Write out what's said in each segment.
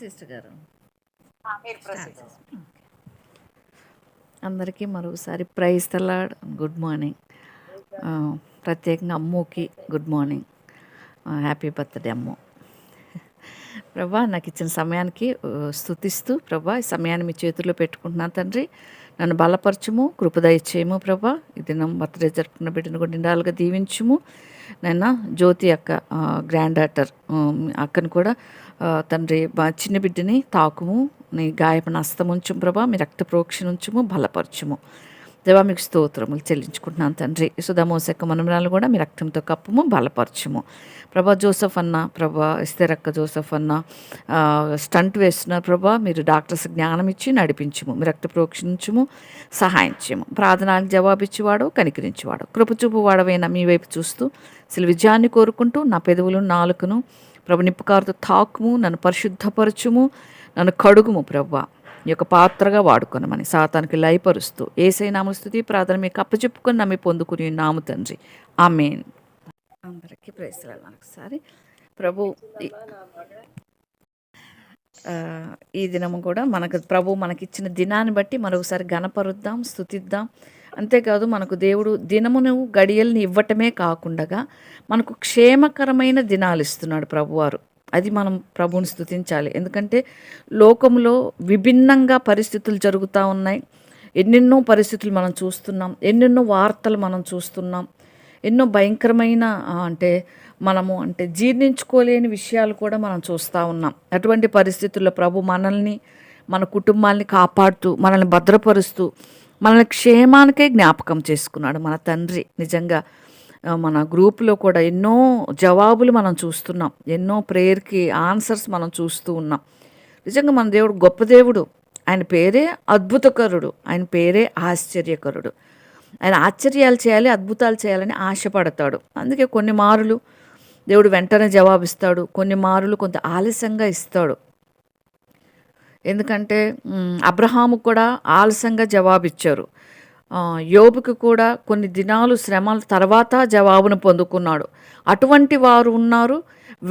Sister గారు మీరు start proceed. చేసి అందరికీ మరొకసారి praise the Lord, good morning. ప్రత్యేకంగా అమ్ముకి good morning, happy birthday Ammu. Prabha, నాకు ఇచ్చిన సమయానికి స్తుతిస్తూ ప్రభా, ఈ సమయాన్ని మీ చేతుల్లో పెట్టుకుంటున్నాను తండ్రి. నన్ను బలపరచుము, కృపదయ చేయము ప్రభా. ఈ దినం బర్త్డే జరుపుకున్న బిడ్డను కూడా నిండాలుగా దీవించుము. నైనా జ్యోతి అక్క, గ్రాండ్ డాటర్ అక్కను కూడా తండ్రి చిన్న బిడ్డని తాకుము, నీ గాయపన హస్తముంచుము ప్రభా. మీ రక్త ప్రోక్షణ ఉంచుము, బలపరచుము దేవా. మీకు స్తోత్రములు చెల్లించుకుంటున్నాను తండ్రి. సుధామోసెక్క మనమరాలు కూడా మీ రక్తంతో కప్పుము, బలపరచుము ప్రభా. జోసఫ్ అన్న ప్రభా, ఇస్తేరక్క జోసఫ్ అన్న స్టంట్ వేస్తున్నారు ప్రభా. మీరు డాక్టర్స్ జ్ఞానం ఇచ్చి నడిపించుము, మీ రక్త ప్రోక్షించుము, సహాయం చేయము. ప్రార్థనలకు జవాబిచ్చేవాడు, కనికరించేవాడు, కృపచూపు వాడవైనా మీ వైపు చూస్తూ విజయాన్ని కోరుకుంటూ నా పెదవులు నాలుకను ప్రభు నిప్పుకారుతో తాకుము, నన్ను పరిశుద్ధపరచుము, నన్ను కడుగుము ప్రభా. ఈ యొక్క పాత్రగా వాడుకొనమని సాతానికి లయపరుస్తూ యేసయ్య నామ స్తుతి ప్రార్థన మీకు అప్పచెప్పుకొని నమ్మి పొందుకుని నాము తండ్రి, ఆమేన్. అందరికీ ప్రైజ్ ది లార్డ్. ఒకసారి ప్రభు ఈ దినము కూడా ప్రభు మనకిచ్చిన దినాన్ని బట్టి మరొకసారి గణపరుద్దాం, స్తుతిద్దాం. అంతేకాదు మనకు దేవుడు దినమును గడియల్ని ఇవ్వటమే కాకుండా మనకు క్షేమకరమైన దినాలు ఇస్తున్నాడు ప్రభువారు. అది మనం ప్రభువుని స్తుతించాలి. ఎందుకంటే లోకంలో విభిన్నంగా పరిస్థితులు జరుగుతూ ఉన్నాయి. ఎన్నెన్నో పరిస్థితులు మనం చూస్తున్నాం, ఎన్నెన్నో వార్తలు మనం చూస్తున్నాం, ఎన్నో భయంకరమైన అంటే జీర్ణించుకోలేని విషయాలు కూడా మనం చూస్తూ ఉన్నాం. అటువంటి పరిస్థితుల్లో ప్రభు మనల్ని, మన కుటుంబాల్ని కాపాడుతూ, మనల్ని భద్రపరుస్తూ, మనల్ని క్షేమానికే జ్ఞాపకం చేసుకున్నాడు మన తండ్రి. నిజంగా మన గ్రూప్లో కూడా ఎన్నో జవాబులు మనం చూస్తున్నాం, ఎన్నో ప్రేయర్కి ఆన్సర్స్ మనం చూస్తూ ఉన్నాం. నిజంగా మన దేవుడు గొప్ప దేవుడు. ఆయన పేరే అద్భుతకరుడు, ఆయన పేరే ఆశ్చర్యకరుడు. ఆయన ఆశ్చర్యాలు చేయాలి, అద్భుతాలు చేయాలని ఆశపడతాడు. అందుకే కొన్ని మారులు దేవుడు వెంటనే జవాబిస్తాడు, కొన్ని మారులు కొంత ఆలస్యంగా ఇస్తాడు. ఎందుకంటే అబ్రహాముకు కూడా ఆలస్యంగా జవాబిచ్చారు. యోబుకి కూడా కొన్ని దినాలు శ్రమల తర్వాత జవాబును పొందుకున్నాడు. అటువంటి వారు ఉన్నారు,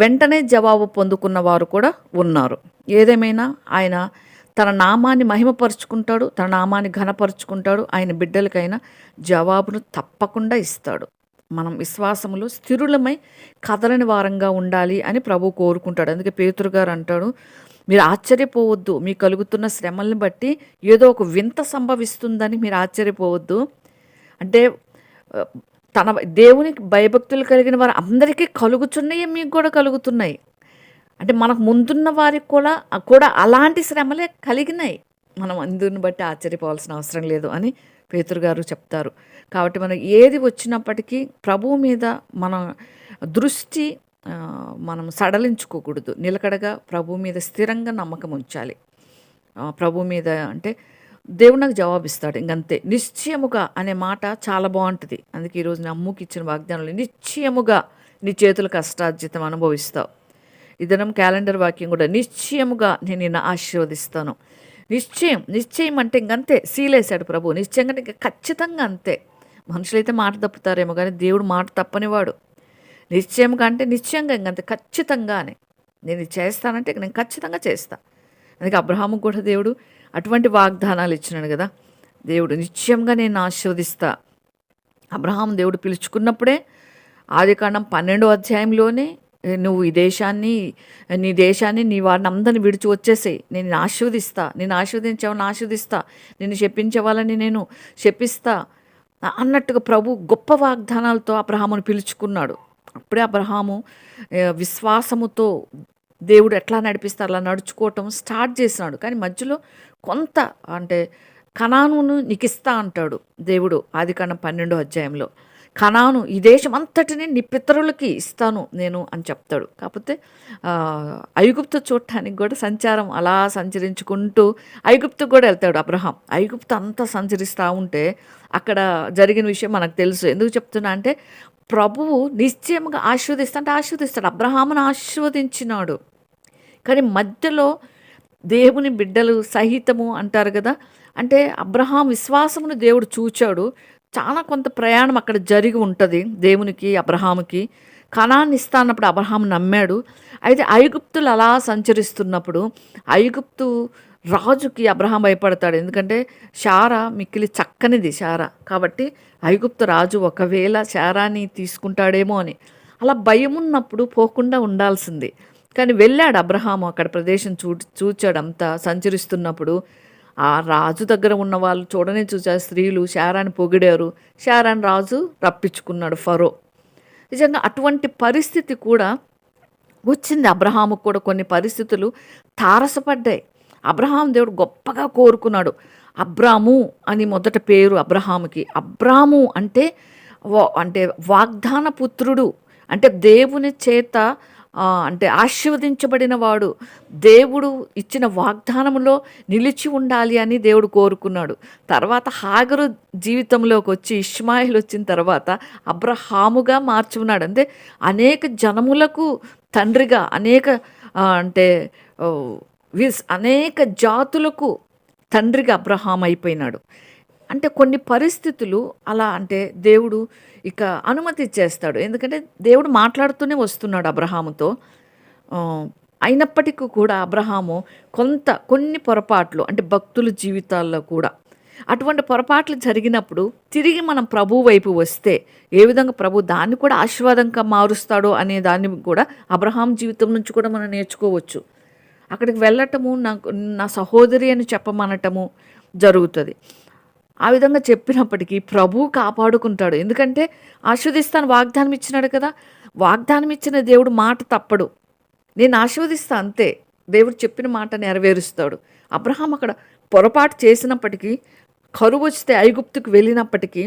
వెంటనే జవాబు పొందుకున్న వారు కూడా ఉన్నారు. ఏదేమైనా ఆయన తన నామాన్ని మహిమపరుచుకుంటాడు, తన నామాన్ని ఘనపరుచుకుంటాడు. ఆయన బిడ్డలకైనా జవాబును తప్పకుండా ఇస్తాడు. మనం విశ్వాసములో స్థిరులమై కదలని వారంగా ఉండాలి అని ప్రభు కోరుకుంటాడు. అందుకే పేతురు గారు అంటాడు, మీరు ఆశ్చర్యపోవద్దు, మీకు కలుగుతున్న శ్రమల్ని బట్టి ఏదో ఒక వింత సంభవిస్తుందని మీరు ఆశ్చర్యపోవద్దు. అంటే తన దేవునికి భయభక్తులు కలిగిన వారు అందరికీ కలుగుతున్నాయి, మీకు కూడా కలుగుతున్నాయి. అంటే మనకు ముందున్న వారికి కూడా అలాంటి శ్రమలే కలిగినాయి. మనం అందుని బట్టి ఆశ్చర్యపోవాల్సిన అవసరం లేదు అని పేతురు గారు చెప్తారు. కాబట్టి మనం ఏది వచ్చినప్పటికీ ప్రభువు మీద మన దృష్టి మనం సడలించుకోకూడదు. నిలకడగా ప్రభు మీద స్థిరంగా నమ్మకం ఉంచాలి. ప్రభు మీద అంటే దేవుడు నాకు జవాబిస్తాడు, ఇంకంతే. నిశ్చయముగా అనే మాట చాలా బాగుంటుంది. అందుకే ఈరోజు నా అమ్ముకి ఇచ్చిన వాగ్దానాలు, నిశ్చయముగా నీ చేతుల కష్టార్జితం అనుభవిస్తావు. ఈ దినం క్యాలెండర్ వాక్యం కూడా, నిశ్చయముగా నేను నిన్ను ఆశీర్వదిస్తాను. నిశ్చయం అంటే ఇంకంతే, సీలేశాడు ప్రభు. నిశ్చయంగా అంటే ఇంకా ఖచ్చితంగా అంతే. మనుషులైతే మాట తప్పుతారేమో కానీ దేవుడు మాట తప్పనివాడు. నిశ్చయంగా అంటే నిశ్చయంగా ఇంకంతే, ఖచ్చితంగానే నేను ఇది చేస్తానంటే నేను ఖచ్చితంగా చేస్తాను. అందుకే అబ్రహాముకు కూడా దేవుడు అటువంటి వాగ్దానాలు ఇచ్చినాడు కదా. దేవుడు నిశ్చయంగా నేను ఆశీర్వదిస్తా. అబ్రహాం దేవుడు పిలుచుకున్నప్పుడే ఆదికాండం 12వ అధ్యాయంలోనే నువ్వు నీ దేశాన్ని నీ వారిని అందరిని విడిచి వచ్చేసేయి, నేను ఆశీర్వదిస్తా, నేను ఆశీర్వదించేవాళ్ళని ఆశీర్వదిస్తా, నిన్ను శపించే వాళ్ళని నేను శపిస్తా అన్నట్టుగా ప్రభు గొప్ప వాగ్దానాలతో అబ్రహామును పిలుచుకున్నాడు. అప్పుడే అబ్రహాము విశ్వాసముతో దేవుడు ఎట్లా నడిపిస్తారు అలా నడుచుకోవటం స్టార్ట్ చేసినాడు. కానీ మధ్యలో కొంత కనానును నీకు ఇస్తా అంటాడు దేవుడు ఆదికాండం 12వ అధ్యాయంలో. కనాను, ఈ దేశం అంతటిని నీ పితరులకి ఇస్తాను నేను అని చెప్తాడు. కాకపోతే ఐగుప్తు చూడటానికి కూడా సంచారం అలా సంచరించుకుంటూ ఐగుప్తుకు కూడా వెళ్తాడు అబ్రహాం. ఐగుప్తు అంతా సంచరిస్తూ ఉంటే అక్కడ జరిగిన విషయం మనకు తెలుసు. ఎందుకు చెప్తున్నా అంటే ప్రభువు నిశ్చయంగా ఆశీర్వదిస్తాడు. అబ్రహామును ఆశీర్వదించినాడు. కానీ మధ్యలో దేవుని బిడ్డలు సహితము అంటారు కదా, అంటే అబ్రహాం విశ్వాసమును దేవుడు చూచాడు. చాలా కొంత ప్రయాణం అక్కడ జరిగి ఉంటుంది దేవునికి అబ్రహాముకి. కనాన్ని ఇస్తానప్పుడు అబ్రహాం నమ్మాడు. అయితే ఐగుప్తులు అలా సంచరిస్తున్నప్పుడు ఐగుప్తు రాజుకి అబ్రహాం భయపడతాడు. ఎందుకంటే శారా మిక్కిలి చక్కనిది శారా. కాబట్టి ఐగుప్తు రాజు ఒకవేళ శారాని తీసుకుంటాడేమో అని అలా భయం ఉన్నప్పుడు పోకుండా ఉండాల్సింది. కానీ వెళ్ళాడు అబ్రహాము. అక్కడ ప్రదేశం చూచాడు. అంతా సంచరిస్తున్నప్పుడు ఆ రాజు దగ్గర ఉన్న వాళ్ళు చూడనే చూచారు. స్త్రీలు శారాని పొగిడారు. శారాని రాజు రప్పించుకున్నాడు ఫరో. నిజంగా అటువంటి పరిస్థితి కూడా వచ్చింది. అబ్రహాముకు కూడా కొన్ని పరిస్థితులు తారసపడ్డాయి. అబ్రహాం దేవుడు గొప్పగా కోరుకున్నాడు. అబ్రాము అని మొదట పేరు అబ్రహాముకి. అబ్రాము అంటే అంటే వాగ్దాన పుత్రుడు, అంటే దేవుని చేత అంటే ఆశీర్వదించబడిన వాడు, దేవుడు ఇచ్చిన వాగ్దానంలో నిలిచి ఉండాలి అని దేవుడు కోరుకున్నాడు. తర్వాత హాగరు జీవితంలోకి వచ్చి ఇష్మాయిల్ వచ్చిన తర్వాత అబ్రహాముగా మార్చుకున్నాడు. అంటే అనేక జనములకు తండ్రిగా, అంటే అనేక జాతులకు తండ్రిగా అబ్రహాం అయిపోయినాడు. అంటే కొన్ని పరిస్థితులు అలా అంటే దేవుడు ఇక అనుమతి ఇచ్చేస్తాడు. ఎందుకంటే దేవుడు మాట్లాడుతూనే వస్తున్నాడు అబ్రహాముతో. అయినప్పటికీ కూడా అబ్రహాము కొన్ని పొరపాట్లు, అంటే భక్తుల జీవితాల్లో కూడా అటువంటి పొరపాట్లు జరిగినప్పుడు తిరిగి మనం ప్రభు వైపు వస్తే ఏ విధంగా ప్రభు దాన్ని కూడా ఆశీర్వాదంగా మారుస్తాడో అనే దాన్ని కూడా అబ్రహాం జీవితం నుంచి కూడా మనం నేర్చుకోవచ్చు. అక్కడికి వెళ్ళటము, నా సహోదరి అని చెప్పమనటము జరుగుతుంది. ఆ విధంగా చెప్పినప్పటికీ ప్రభు కాపాడుకుంటాడు. ఎందుకంటే ఆశీర్వదిస్తాను వాగ్దానం ఇచ్చినాడు కదా. వాగ్దానం ఇచ్చిన దేవుడు మాట తప్పడు. నేను ఆశీర్వదిస్తా అంతే, దేవుడు చెప్పిన మాట నెరవేరుస్తాడు. అబ్రహాం అక్కడ పొరపాటు చేసినప్పటికీ, కరువు వస్తే ఐగుప్తుకు వెళ్ళినప్పటికీ,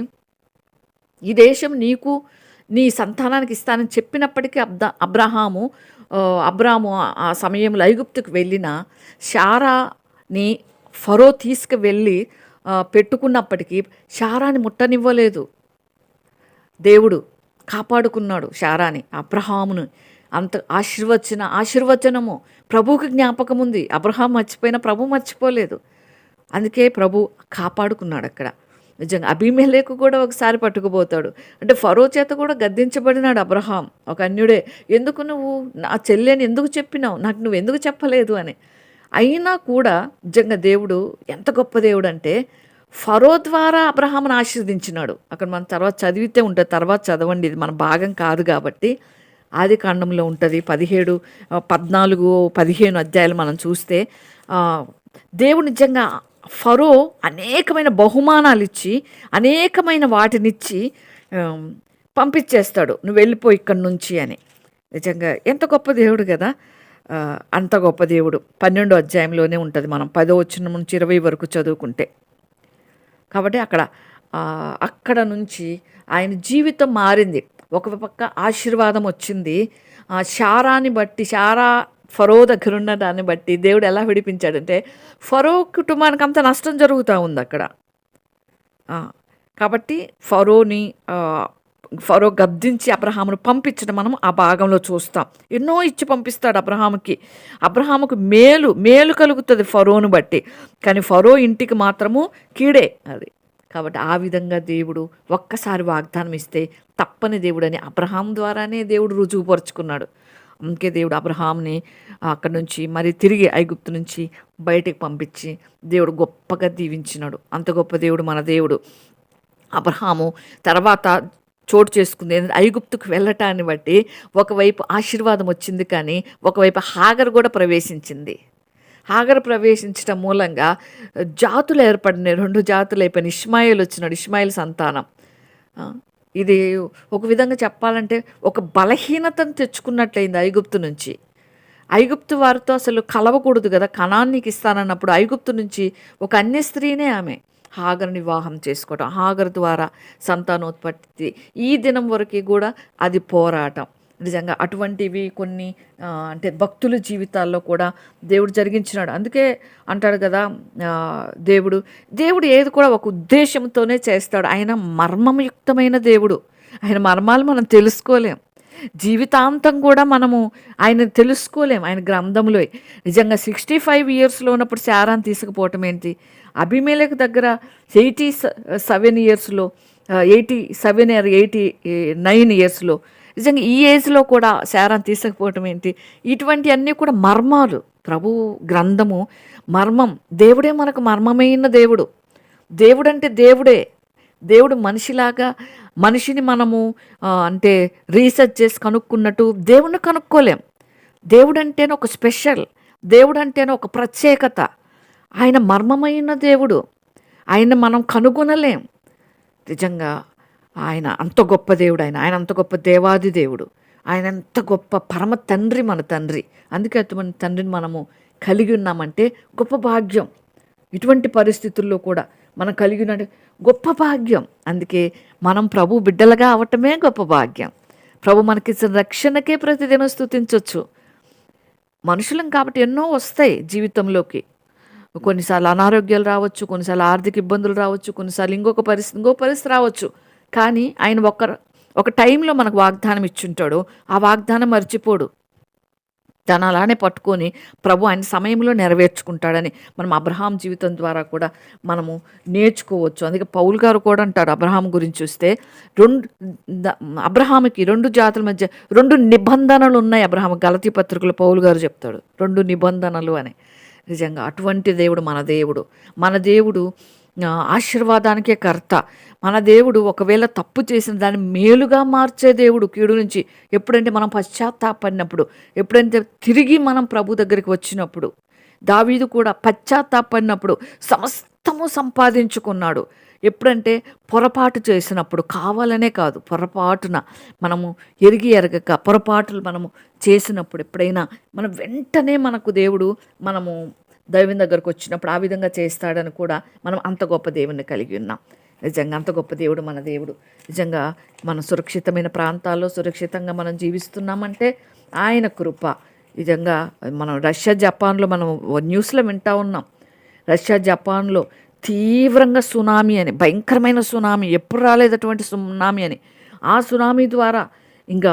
ఈ దేశం నీకు నీ సంతానానికి ఇస్తానని చెప్పినప్పటికీ అబ్రాము ఆ సమయంలో ఐగుప్తుకు వెళ్ళిన శారాని ఫరో తీసుకువెళ్ళి పెట్టుకున్నప్పటికీ శారాని ముట్టనివ్వలేదు. దేవుడు కాపాడుకున్నాడు శారాని, అబ్రహామును. అంత ఆశీర్వచనము ప్రభువుకి జ్ఞాపకం ఉంది. అబ్రహాం మర్చిపోయినా ప్రభు మర్చిపోలేదు. అందుకే ప్రభు కాపాడుకున్నాడు అక్కడ. నిజంగా అబీమెలెకు కూడా ఒకసారి పట్టుకుపోతాడు. అంటే ఫరో చేత కూడా గద్దించబడినాడు అబ్రహాం. ఒక అన్యుడే, ఎందుకు నువ్వు నా చెల్లెని ఎందుకు చెప్పినావు, నాకు నువ్వు ఎందుకు చెప్పలేదు అని. అయినా కూడా నిజంగా దేవుడు ఎంత గొప్ప దేవుడు అంటే ఫరో ద్వారా అబ్రహామును ఆశీర్వదించినాడు. అక్కడ మనం తర్వాత చదివితే ఉంటుంది, తర్వాత చదవండి, ఇది మన భాగం కాదు కాబట్టి. ఆది కాండంలో ఉంటుంది 17, 14, 15 అధ్యాయాలు మనం చూస్తే దేవుడు నిజంగా ఫరో అనేకమైన బహుమానాలు ఇచ్చి, అనేకమైన వాటినిచ్చి పంపించేస్తాడు, నువ్వు వెళ్ళిపో ఇక్కడి నుంచి అని. నిజంగా ఎంత గొప్ప దేవుడు కదా. అంత గొప్ప దేవుడు 12వ అధ్యాయంలోనే ఉంటుంది, మనం 10వ వచనం నుంచి 20 వరకు చదువుకుంటే. కాబట్టి అక్కడ నుంచి ఆయన జీవితం మారింది. ఒక పక్క ఆశీర్వాదం వచ్చింది. శారాని బట్టి, ఫరో దగ్గర ఉన్న దాన్ని బట్టి దేవుడు ఎలా విడిపించాడంటే ఫరో కుటుంబానికి అంత నష్టం జరుగుతూ ఉంది అక్కడ. కాబట్టి ఫరో గద్దించి అబ్రహామును పంపించడం మనం ఆ భాగంలో చూస్తాం. ఎన్నో ఇచ్చి పంపిస్తాడు అబ్రహాముకు మేలు కలుగుతుంది ఫరోను బట్టి. కానీ ఫరో ఇంటికి మాత్రము కీడే అది. కాబట్టి ఆ విధంగా దేవుడు ఒక్కసారి వాగ్దానం ఇస్తే తప్పని దేవుడని అబ్రహాం ద్వారానే దేవుడు రుజువుపరుచుకున్నాడు. అందుకే దేవుడు అబ్రహాంని అక్కడి నుంచి మరి తిరిగి ఐగుప్తు నుంచి బయటికి పంపించి దేవుడు గొప్పగా దీవించినాడు. అంత గొప్ప దేవుడు మన దేవుడు. అబ్రహాము తర్వాత చోటు చేసుకుంది ఐగుప్తుకు వెళ్ళటాన్ని బట్టి ఒకవైపు ఆశీర్వాదం వచ్చింది, కానీ ఒకవైపు హాగర్ కూడా ప్రవేశించింది. హాగర్ ప్రవేశించడం మూలంగా జాతులు ఏర్పడినాయి, 2 జాతులు అయిపోయినాయి. ఇష్మాయిల్ వచ్చినాడు, ఇష్మాయిల్ సంతానం. ఇది ఒక విధంగా చెప్పాలంటే ఒక బలహీనతను తెచ్చుకున్నట్లయింది ఐగుప్తు నుంచి. ఐగుప్తు వారితో అసలు కలవకూడదు కదా, కనానికి ఇస్తానన్నప్పుడు ఐగుప్తు నుంచి ఒక అన్య స్త్రీనే ఆమె హాగర్ని వివాహం చేసుకోవటం, హాగర్ ద్వారా సంతానోత్పత్తి. ఈ దినం వరకు కూడా అది పోరాటం. నిజంగా అటువంటివి కొన్ని అంటే భక్తుల జీవితాల్లో కూడా దేవుడు జరిగించినాడు. అందుకే అంటాడు కదా, దేవుడు ఏది కూడా ఒక ఉద్దేశంతోనే చేస్తాడు. ఆయన మర్మయుక్తమైన దేవుడు. ఆయన మర్మాలు మనం తెలుసుకోలేం, జీవితాంతం కూడా మనము ఆయన తెలుసుకోలేం ఆయన గ్రంథంలో. నిజంగా 65 ఇయర్స్లో ఉన్నప్పుడు శారాన్ని తీసుకుపోవటం ఏంటి, అబీమెలెకు దగ్గర 87 ఇయర్స్లో 87 or 89 ఇయర్స్లో నిజంగా ఈ ఏజ్‌లో కూడా శారాను తీసుకపోవటం ఏంటి? ఇటువంటియన్నీ కూడా మర్మాలు. ప్రభువు గ్రంథము మర్మం. దేవుడే మనకు మర్మమైన దేవుడు. దేవుడంటే దేవుడే. దేవుడు మనిషిలాగా మనిషిని మనము అంటే రీసెర్చ్ చేసి కనుక్కున్నట్టు దేవుడిని కనుక్కోలేం. దేవుడంటేనే ఒక స్పెషల్. దేవుడంటేనే ఒక ప్రత్యేకత. ఆయన మర్మమైన దేవుడు. ఆయన్ని మనం కనుగొనలేం. నిజంగా ఆయన అంత గొప్ప దేవుడు. ఆయన అంత గొప్ప దేవాది దేవుడు. ఆయన ఎంత గొప్ప పరమ తండ్రి మన తండ్రి. అందుకే అటువంటి తండ్రిని మనము కలిగి ఉన్నామంటే గొప్ప భాగ్యం. ఇటువంటి పరిస్థితుల్లో కూడా మనం కలిగి ఉన్న గొప్ప భాగ్యం. అందుకే మనం ప్రభు బిడ్డలుగా అవటమే గొప్ప భాగ్యం. ప్రభు మనకిచ్చిన రక్షణకే ప్రతిదినం స్తుతించవచ్చు. మనుషులం కాబట్టి ఎన్నో వస్తాయి జీవితంలోకి. కొన్నిసార్లు అనారోగ్యాలు రావచ్చు, కొన్నిసార్లు ఆర్థిక ఇబ్బందులు రావచ్చు, కొన్నిసార్లు ఇంకో పరిస్థితి రావచ్చు. కానీ ఆయన ఒక టైంలో మనకు వాగ్దానం ఇచ్చుంటాడు. ఆ వాగ్దానం మర్చిపోడు. తను అలానే పట్టుకొని ప్రభు ఆయన సమయంలో నెరవేర్చుకుంటాడని మనం అబ్రహాం జీవితం ద్వారా కూడా మనము నేర్చుకోవచ్చు. అందుకే పౌలు గారు కూడా అంటాడు అబ్రహాం గురించి చూస్తే, అబ్రహాముకి 2 జాతుల మధ్య 2 నిబంధనలు ఉన్నాయి. అబ్రహాం గలతీ పత్రికలో పౌలు గారు చెప్తాడు 2 నిబంధనలు అని. నిజంగా అటువంటి దేవుడు మన దేవుడు. మన దేవుడు ఆశీర్వాదానికే కర్త. మన దేవుడు ఒకవేళ తప్పు చేసిన దాన్ని మేలుగా మార్చే దేవుడు. కీడు నుంచి ఎప్పుడంటే మనం పశ్చాత్తాపడినప్పుడు, ఎప్పుడంటే తిరిగి మనం ప్రభు దగ్గరికి వచ్చినప్పుడు. దావీదు కూడా పశ్చాత్తాపడినప్పుడు సమస్తము సంపాదించుకున్నాడు. ఎప్పుడంటే పొరపాటు చేసినప్పుడు, కావాలనే కాదు, పొరపాటున మనము ఎరగక పొరపాటులు మనము చేసినప్పుడు, ఎప్పుడైనా మనం వెంటనే మనకు దేవుడు మనము దైవం దగ్గరకు వచ్చినప్పుడు ఆ విధంగా చేస్తాడని కూడా మనం అంత గొప్ప దేవుణ్ణి కలిగి ఉన్నాం. నిజంగా అంత గొప్ప దేవుడు మన దేవుడు. నిజంగా మనం సురక్షితమైన ప్రాంతాల్లో సురక్షితంగా మనం జీవిస్తున్నామంటే ఆయన కృప. నిజంగా మనం రష్యా జపాన్లో మనం న్యూస్లో వింటూ ఉన్నాం. రష్యా జపాన్లో తీవ్రంగా సునామీ అని, భయంకరమైన సునామీ, ఎప్పుడు రాలేదటువంటి సునామీ అని. ఆ సునామీ ద్వారా ఇంకా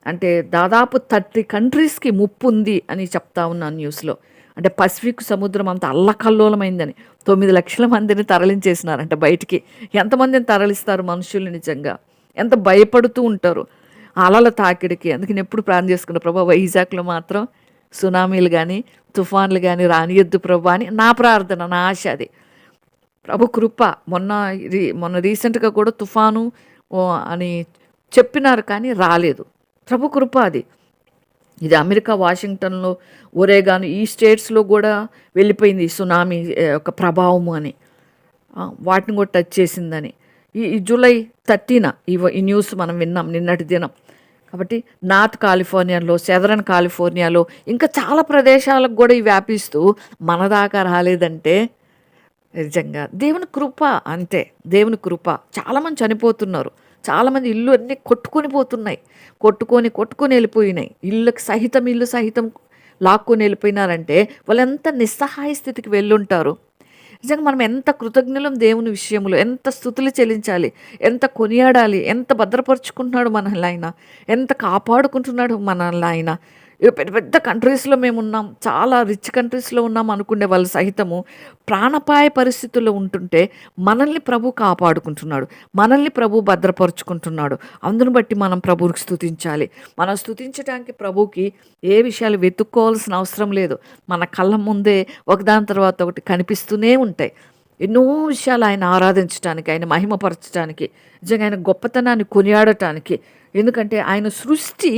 అంటే దాదాపు 30 కంట్రీస్కి ముప్పు ఉంది అని చెప్తా ఉన్నాను న్యూస్లో. అంటే పసిఫిక్ సముద్రం అంత అల్లకల్లోలమైందని 9 లక్షల మందిని తరలించేసినారంట బయటికి. ఎంతమందిని తరలిస్తారు మనుషుల్ని? నిజంగా ఎంత భయపడుతూ ఉంటారు అలల తాకిడికి. అందుకే నేను ఎప్పుడు ప్రార్థన చేసుకున్న ప్రభా వైజాగ్లో మాత్రం సునామీలు కానీ తుఫాన్లు కానీ రానియద్దు ప్రభా అని నా ప్రార్థన, నా ఆశ అది. ప్రభు కృప. మొన్న రీసెంట్గా కూడా తుఫాను అని చెప్పినారు కానీ రాలేదు. ప్రభు కృప అది. ఇది అమెరికా వాషింగ్టన్లో, ఒరేగాన్ ఈ స్టేట్స్లో కూడా వెళ్ళిపోయింది ఈ సునామీ యొక్క ప్రభావము అని, వాటిని కూడా టచ్ చేసిందని. ఈ జూలై 30న ఈ న్యూస్ మనం విన్నాం నిన్నటి దినం. కాబట్టి నార్త్ కాలిఫోర్నియాలో, సెదరన్ కాలిఫోర్నియాలో ఇంకా చాలా ప్రదేశాలకు కూడా ఇవి వ్యాపిస్తూ మన దాకా రాలేదంటే నిజంగా దేవుని కృప. అంతే, దేవుని కృప. చాలామంది చనిపోతున్నారు. చాలామంది ఇల్లు అన్నీ కొట్టుకొని పోతున్నాయి. కొట్టుకొని వెళ్ళిపోయినాయి. ఇల్లు సహితం లాక్కొని వెళ్ళిపోయినారంటే వాళ్ళు ఎంత నిస్సహాయ స్థితికి వెళ్ళుంటారు. నిజంగా మనం ఎంత కృతజ్ఞులం దేవుని విషయంలో, ఎంత స్తుతులు చెల్లించాలి, ఎంత కొనియాడాలి, ఎంత భద్రపరుచుకుంటున్నాడు మనల్ని ఆయన, ఎంత కాపాడుకుంటున్నాడు మనల్ని ఆయన. పెద్ద పెద్ద కంట్రీస్లో మేము ఉన్నాం, చాలా రిచ్ కంట్రీస్లో ఉన్నాం అనుకునే వాళ్ళు సహితము ప్రాణపాయ పరిస్థితుల్లో ఉంటుంటే మనల్ని ప్రభు కాపాడుకుంటున్నాడు, మనల్ని ప్రభు భద్రపరుచుకుంటున్నాడు. అందును బట్టి మనం ప్రభువుకి స్తుతించాలి. మనం స్తుతించడానికి ప్రభువుకి ఏ విషయాలు వెతుక్కోవాల్సిన అవసరం లేదు. మన కళ్ళ ముందే ఒకదాని తర్వాత ఒకటి కనిపిస్తూనే ఉంటాయి. ఎన్నో విషయాలు ఆయన ఆరాధించడానికి, ఆయన మహిమపరచడానికి, నిజంగా ఆయన గొప్పతనాన్ని కొనియాడటానికి. ఎందుకంటే ఆయన సృష్టి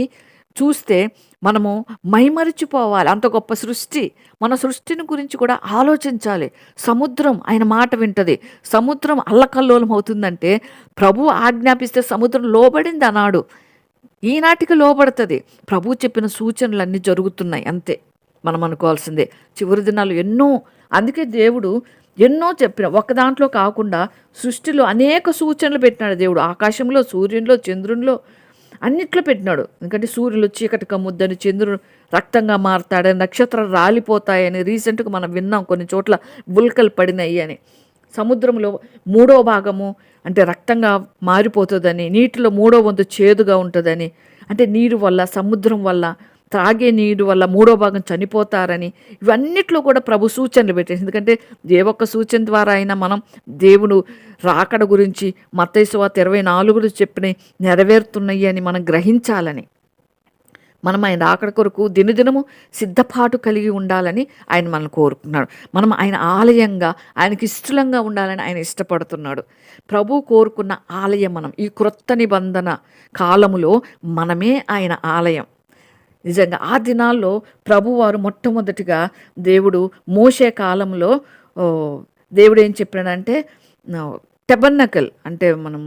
చూస్తే మనము మైమరిచిపోవాలి. అంత గొప్ప సృష్టి. మన సృష్టిని గురించి కూడా ఆలోచించాలి. సముద్రం ఆయన మాట వింటది. సముద్రం అల్లకల్లోలం అవుతుందంటే ప్రభు ఆజ్ఞాపిస్తే సముద్రం లోబడింది అన్నాడు. ఈనాటికి లోబడుతుంది. ప్రభు చెప్పిన సూచనలు అన్నీ జరుగుతున్నాయి. అంతే మనం అనుకోవాల్సిందే. చివరి దినాలు ఎన్నో. అందుకే దేవుడు ఎన్నో చెప్పిన ఒక దాంట్లో కాకుండా సృష్టిలో అనేక సూచనలు పెట్టినాడు దేవుడు. ఆకాశంలో, సూర్యునిలో, చంద్రునిలో అన్నిట్లో పెట్టినాడు. ఎందుకంటే సూర్యులు చీకటి కమ్ముద్దని, చంద్రుడు రక్తంగా మారుతాడని, నక్షత్రాలు రాలిపోతాయని రీసెంట్గా మనం విన్నాం. కొన్ని చోట్ల బుల్కలు పడినాయి అని. సముద్రంలో 3వ భాగము అంటే రక్తంగా మారిపోతుందని, నీటిలో 3వ వంతు చేదుగా ఉంటుందని. అంటే నీరు వల్ల, సముద్రం వల్ల త్రాగే నీరు వల్ల 3వ భాగం చనిపోతారని, ఇవన్నిట్లో కూడా ప్రభు సూచనలు పెట్టేసి, ఎందుకంటే ఏ ఒక్క సూచన ద్వారా అయినా మనం దేవుడు రాకడ గురించి మత్తయి సువార్త 24 చెప్పినవి నెరవేరుతున్నాయి అని మనం గ్రహించాలని, మనం ఆయన రాకడ కొరకు దినదినము సిద్ధపాటు కలిగి ఉండాలని ఆయన మనల్ని కోరుకున్నాడు. మనం ఆయన ఆలయంగా, ఆయనకి ఇష్టలంగా ఉండాలని ఆయన ఇష్టపడుతున్నాడు. ప్రభు కోరుకున్న ఆలయం మనం. ఈ క్రొత్త నిబంధన కాలములో మనమే ఆయన ఆలయం. నిజంగా ఆ దినాల్లో ప్రభువారు మొట్టమొదటిగా దేవుడు మోషే కాలంలో దేవుడు ఏం చెప్పాడంటే, టెబర్నకల్ అంటే మనం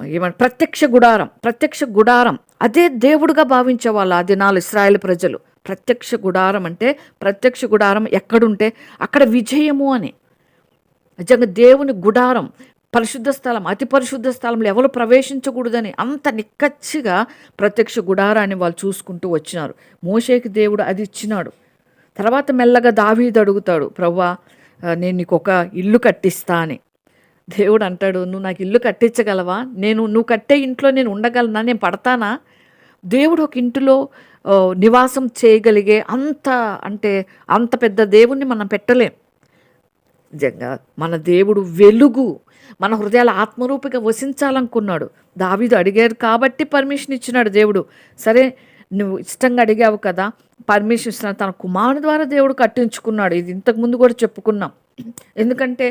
ఏమంటే ప్రత్యక్ష గుడారం అదే దేవుడుగా భావించేవాళ్ళు ఆ దినాలు ఇశ్రాయేలు ప్రజలు. ప్రత్యక్ష గుడారం అంటే, ప్రత్యక్ష గుడారం ఎక్కడుంటే అక్కడ విజయము అని. నిజంగా దేవుని గుడారం, పరిశుద్ధ స్థలం, అతి పరిశుద్ధ స్థలంలో ఎవరు ప్రవేశించకూడదని అంత నిక్కచ్చిగా ప్రత్యక్ష గుడారాన్ని వాళ్ళు చూసుకుంటూ వచ్చినారు. మోషేకి దేవుడు అది ఇచ్చినాడు. తర్వాత మెల్లగా దావీదు అడుగుతాడు, ప్రభువా నేను నీకు ఒక ఇల్లు కట్టిస్తా అని. దేవుడు అంటాడు, నువ్వు నాకు ఇల్లు కట్టించగలవా? నువ్వు కట్టే ఇంట్లో నేను ఉండగలనా? నేను పడతానా? దేవుడు ఒక ఇంటిలో నివాసం చేయగలిగే అంత పెద్ద దేవుణ్ణి మనం పెట్టలేం. నిజంగా మన దేవుడు వెలుగు, మన హృదయాల ఆత్మరూపిగా వసించాలనుకున్నాడు. దావీదు అడిగారు కాబట్టి పర్మిషన్ ఇచ్చినాడు దేవుడు. సరే నువ్వు ఇష్టంగా అడిగావు కదా, పర్మిషన్ ఇస్తున్నాడు. తన కుమారుని ద్వారా దేవుడు కట్టించుకున్నాడు. ఇది ఇంతకుముందు కూడా చెప్పుకున్నాం. ఎందుకంటే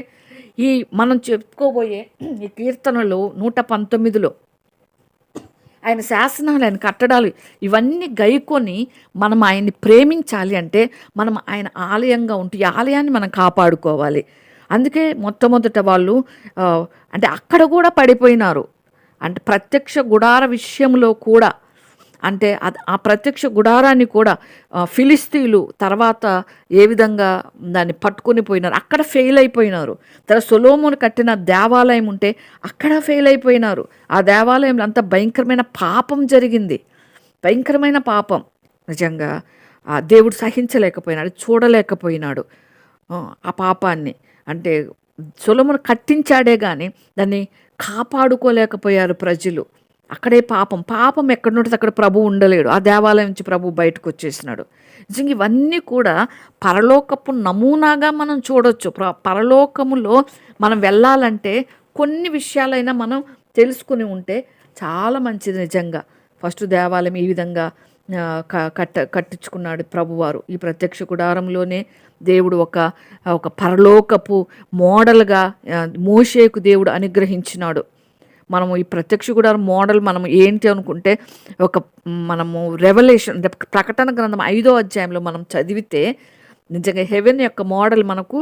మనం చెప్పుకోబోయే ఈ కీర్తనలు 119లో ఆయన శాసనాలు, ఆయన కట్టడాలు ఇవన్నీ గైకొని మనం ఆయన్ని ప్రేమించాలి అంటే మనం ఆయన ఆలయంగా ఉంటూ ఈ ఆలయాన్ని మనం కాపాడుకోవాలి. అందుకే మొట్టమొదట వాళ్ళు అంటే అక్కడ కూడా పడిపోయినారు. అంటే ప్రత్యక్ష గుడార విషయంలో కూడా, అంటే ఆ ప్రత్యక్ష గుడారాన్ని కూడా ఫిలిస్తీన్లు తర్వాత ఏ విధంగా దాన్ని పట్టుకొని పోయినారు, అక్కడ ఫెయిల్ అయిపోయినారు. తర్వాత సొలొమోను కట్టిన దేవాలయం ఉంటే అక్కడ ఫెయిల్ అయిపోయినారు. ఆ దేవాలయంలో అంత భయంకరమైన పాపం జరిగింది, భయంకరమైన పాపం. నిజంగా ఆ దేవుడు సహించలేకపోయినాడు, చూడలేకపోయినాడు ఆ పాపాన్ని. అంటే సొలొమోను కట్టించాడే కానీ దాన్ని కాపాడుకోలేకపోయారు ప్రజలు. అక్కడే పాపం ఎక్కడి నుండి అక్కడ ప్రభు ఉండలేడు. ఆ దేవాలయం నుంచి ప్రభు బయటకు వచ్చేసినాడు. నిజంగా ఇవన్నీ కూడా పరలోకపు నమూనాగా మనం చూడొచ్చు. పరలోకములో మనం వెళ్ళాలంటే కొన్ని విషయాలైనా మనం తెలుసుకుని ఉంటే చాలా మంచిది. నిజంగా ఫస్ట్ దేవాలయం ఈ విధంగా కట్టించుకున్నాడు ప్రభువారు. ఈ ప్రత్యక్ష గుడారంలోనే దేవుడు ఒక పరలోకపు మోడల్గా మోషేకు దేవుడు అనుగ్రహించినాడు. మనము ఈ ప్రత్యక్ష గుడారం మోడల్ మనం ఏంటి అనుకుంటే, మనము రెవల్యూషన్ అంటే ప్రకటన గ్రంథం 5వ అధ్యాయంలో మనం చదివితే నిజంగా హెవెన్ యొక్క మోడల్ మనకు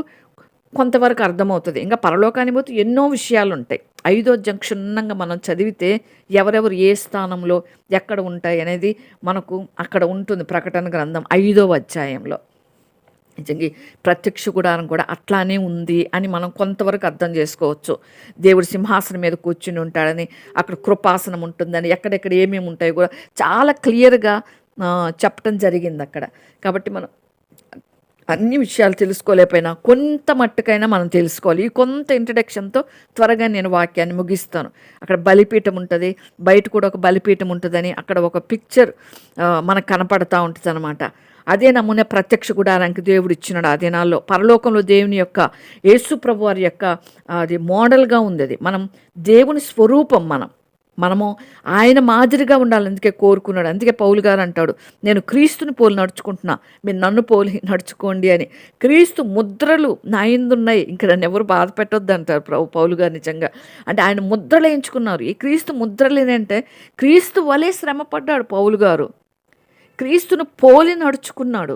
కొంతవరకు అర్థమవుతుంది. ఇంకా పరలోకానికి పోతే ఎన్నో విషయాలు ఉంటాయి. 5వ అధ్యాయం క్షుణ్ణంగా మనం చదివితే ఎవరెవరు ఏ స్థానంలో ఎక్కడ ఉంటాయి అనేది మనకు అక్కడ ఉంటుంది. ప్రకటన గ్రంథం 5వ అధ్యాయంలో నిజంగా ప్రత్యక్ష గుడారం కూడా అట్లానే ఉంది అని మనం కొంతవరకు అర్థం చేసుకోవచ్చు. దేవుడు సింహాసనం మీద కూర్చుని ఉంటాడని, అక్కడ కృపాసనం ఉంటుందని, ఎక్కడెక్కడ ఏమేమి ఉంటాయో కూడా చాలా క్లియర్గా చెప్పడం జరిగింది అక్కడ. కాబట్టి మనం అన్ని విషయాలు తెలుసుకోలేకపోయినా కొంత మట్టుకైనా మనం తెలుసుకోవాలి. ఈ కొంత ఇంట్రడక్షన్తో త్వరగా నేను వాక్యాన్ని ముగిస్తాను. అక్కడ బలిపీఠం ఉంటుంది, బయట కూడా ఒక బలిపీఠం ఉంటుందని అక్కడ ఒక పిక్చర్ మనకు కనపడతా ఉంటుంది అనమాట. అదే నమూనే ప్రత్యక్ష గుడారానికి దేవుడు ఇచ్చినాడు. ఆ దినాల్లో పరలోకంలో దేవుని యొక్క యేసు ప్రభు వారి యొక్క అది మోడల్గా ఉంది. అది మనం దేవుని స్వరూపం, మనము ఆయన మాదిరిగా ఉండాలి. అందుకే కోరుకున్నాడు. అందుకే పౌలు గారు అంటాడు, నేను క్రీస్తుని పోలి నడుచుకుంటున్నా, మీరు నన్ను పోలి నడుచుకోండి అని. క్రీస్తు ముద్రలు నా యందున్నాయి, ఇంకా నన్ను ఎవరు బాధ పెట్టొద్దు అంటారు పౌలు గారు. నిజంగా అంటే ఆయన ముద్రలు వేయించుకున్నారు. ఈ క్రీస్తు ముద్రలు ఏంటంటే క్రీస్తు వలె శ్రమపడ్డాడు పౌలు గారు, క్రీస్తును పోలి నడుచుకున్నాడు,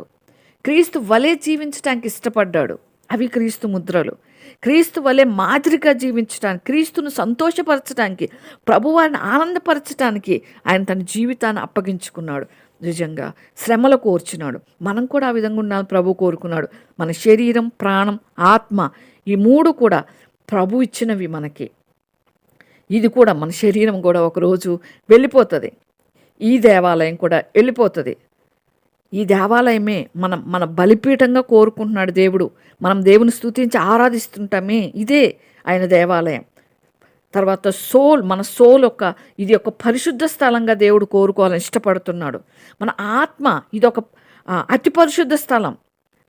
క్రీస్తు వలె జీవించడానికి ఇష్టపడ్డాడు. అవి క్రీస్తు ముద్రలు. క్రీస్తు వలె మాదిరిగా జీవించడానికి, క్రీస్తును సంతోషపరచడానికి, ప్రభువారిని ఆనందపరచడానికి ఆయన తన జీవితాన్ని అప్పగించుకున్నాడు. నిజంగా శ్రమలు కోర్చున్నాడు. మనం కూడా ఆ విధంగా ఉండాలని ప్రభు కోరుకున్నాడు. మన శరీరం, ప్రాణం, ఆత్మ ఈ 3 కూడా ప్రభు ఇచ్చినవి మనకి. ఇది కూడా మన శరీరం కూడా ఒకరోజు వెళ్ళిపోతుంది. ఈ దేవాలయం కూడా వెళ్ళిపోతుంది. ఈ దేవాలయమే మన బలిపీఠంగా కోరుకుంటున్నాడు దేవుడు. మనం దేవుని స్తుతించి ఆరాధిస్తుంటామే, ఇదే ఆయన దేవాలయం. తర్వాత మన సోల్ ఇది ఒక పరిశుద్ధ స్థలంగా దేవుడు కోరుకోవాలని ఇష్టపడుతున్నాడు. మన ఆత్మ ఇది ఒక అతి పరిశుద్ధ స్థలం.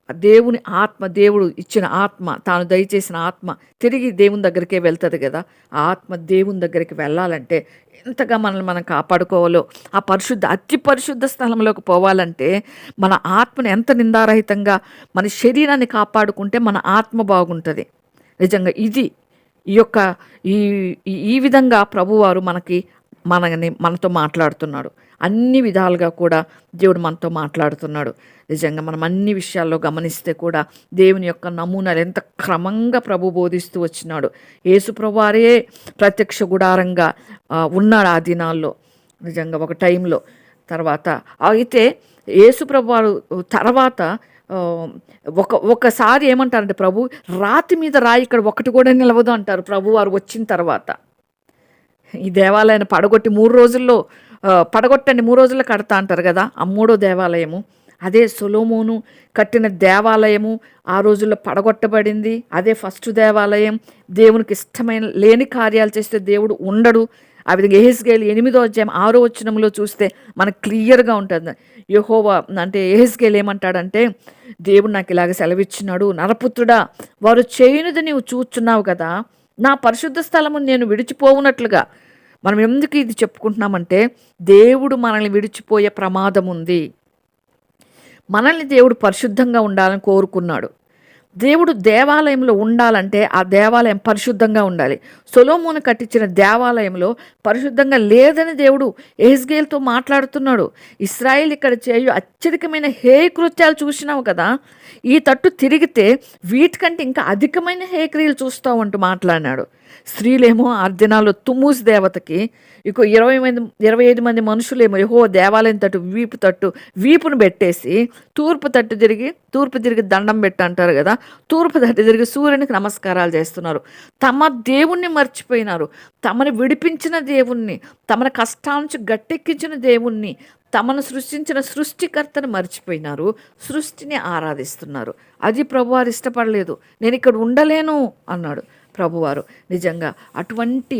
దేవుని ఆత్మ, దేవుడు ఇచ్చిన ఆత్మ, తాను దయచేసిన ఆత్మ తిరిగి దేవుని దగ్గరికే వెళ్తుంది కదా. ఆ ఆత్మ దేవుని దగ్గరికి వెళ్ళాలంటే ఎంతగా మనల్ని మనం కాపాడుకోవాలో, ఆ అతి పరిశుద్ధ స్థలంలోకి పోవాలంటే మన ఆత్మను ఎంత నిందారహితంగా మన శరీరాన్ని కాపాడుకుంటే మన ఆత్మ బాగుంటుంది. నిజంగా ఈ యొక్క ఈ విధంగా ప్రభువారు మనతో మాట్లాడుతున్నాడు. అన్ని విధాలుగా కూడా దేవుడు మనతో మాట్లాడుతున్నాడు. నిజంగా మనం అన్ని విషయాల్లో గమనిస్తే కూడా దేవుని యొక్క నమూనాలు ఎంత క్రమంగా ప్రభు బోధిస్తూ వచ్చినాడు. యేసు ప్రభువారే ప్రత్యక్ష గుడారంగా ఉన్నాడు ఆ దినాల్లో, నిజంగా ఒక టైంలో. తర్వాత అయితే యేసు ప్రభువారు తర్వాత ఒకసారి ఏమంటారంటే, ప్రభు రాతి మీద రాయి ఇక్కడ ఒకటి కూడా నిలవదు అంటారు ప్రభువారు వచ్చిన తర్వాత. ఈ దేవాలయాన్ని పడగొట్టి 3 రోజుల్లో పడగొట్టండి 3 రోజుల్లో కడతా అంటారు కదా. ఆ 3వ దేవాలయము అదే సొలొమోను కట్టిన దేవాలయము ఆ రోజుల్లో పడగొట్టబడింది. అదే ఫస్ట్ దేవాలయం. దేవునికి ఇష్టమైన లేని కార్యాలు చేస్తే దేవుడు ఉండడు. ఆ విధంగా యెహెజ్కేలు 8వ అధ్యాయం 6వ వచనంలో చూస్తే మనకు క్లియర్గా ఉంటుంది. యెహోవా అంటే యెహెజ్కేలు ఏమంటాడంటే, దేవుడు నాకు ఇలాగ సెలవిచ్చినాడు, నరపుత్రుడా వారు చేయనిది నీవు చూచున్నావు కదా, నా పరిశుద్ధ స్థలము నేను విడిచిపోవునట్లుగా. మనం ఎందుకు ఇది చెప్పుకుంటున్నామంటే, దేవుడు మనల్ని విడిచిపోయే ప్రమాదం ఉంది. మనల్ని దేవుడు పరిశుద్ధంగా ఉండాలని కోరుకున్నాడు. దేవుడు దేవాలయంలో ఉండాలంటే ఆ దేవాలయం పరిశుద్ధంగా ఉండాలి. సొలొమోను కట్టించిన దేవాలయంలో పరిశుద్ధంగా లేదని దేవుడు యెహెజ్కేలుతో మాట్లాడుతున్నాడు. ఇశ్రాయేలు ఇక్కడ చేయు అత్యధికమైన హేయకృత్యాలు చూసినావు కదా, ఈ తట్టు తిరిగితే వీటికంటే ఇంకా అధికమైన హేయక్రియలు చూస్తావు అంటూ మాట్లాడినాడు. స్త్రీలేమో ఆ దినాల్లో తుమ్మూస్ దేవతకి 25 మంది మనుషులేమో యెహోవా దేవాలయం తట్టు వీపును పెట్టేసి తూర్పు తిరిగి దండం పెట్టి అంటారు కదా. తూర్పు తట్టు తిరిగి సూర్యునికి నమస్కారాలు చేస్తున్నారు. తమ దేవుణ్ణి మర్చిపోయినారు. తమని విడిపించిన దేవుణ్ణి, తమని కష్టాల నుంచి గట్టెక్కించిన దేవుణ్ణి, తమను సృష్టించిన సృష్టికర్తను మర్చిపోయినారు. సృష్టిని ఆరాధిస్తున్నారు. అది ప్రభువారు ఇష్టపడలేదు. నేను ఇక్కడ ఉండలేను అన్నాడు ప్రభువారు. నిజంగా అటువంటి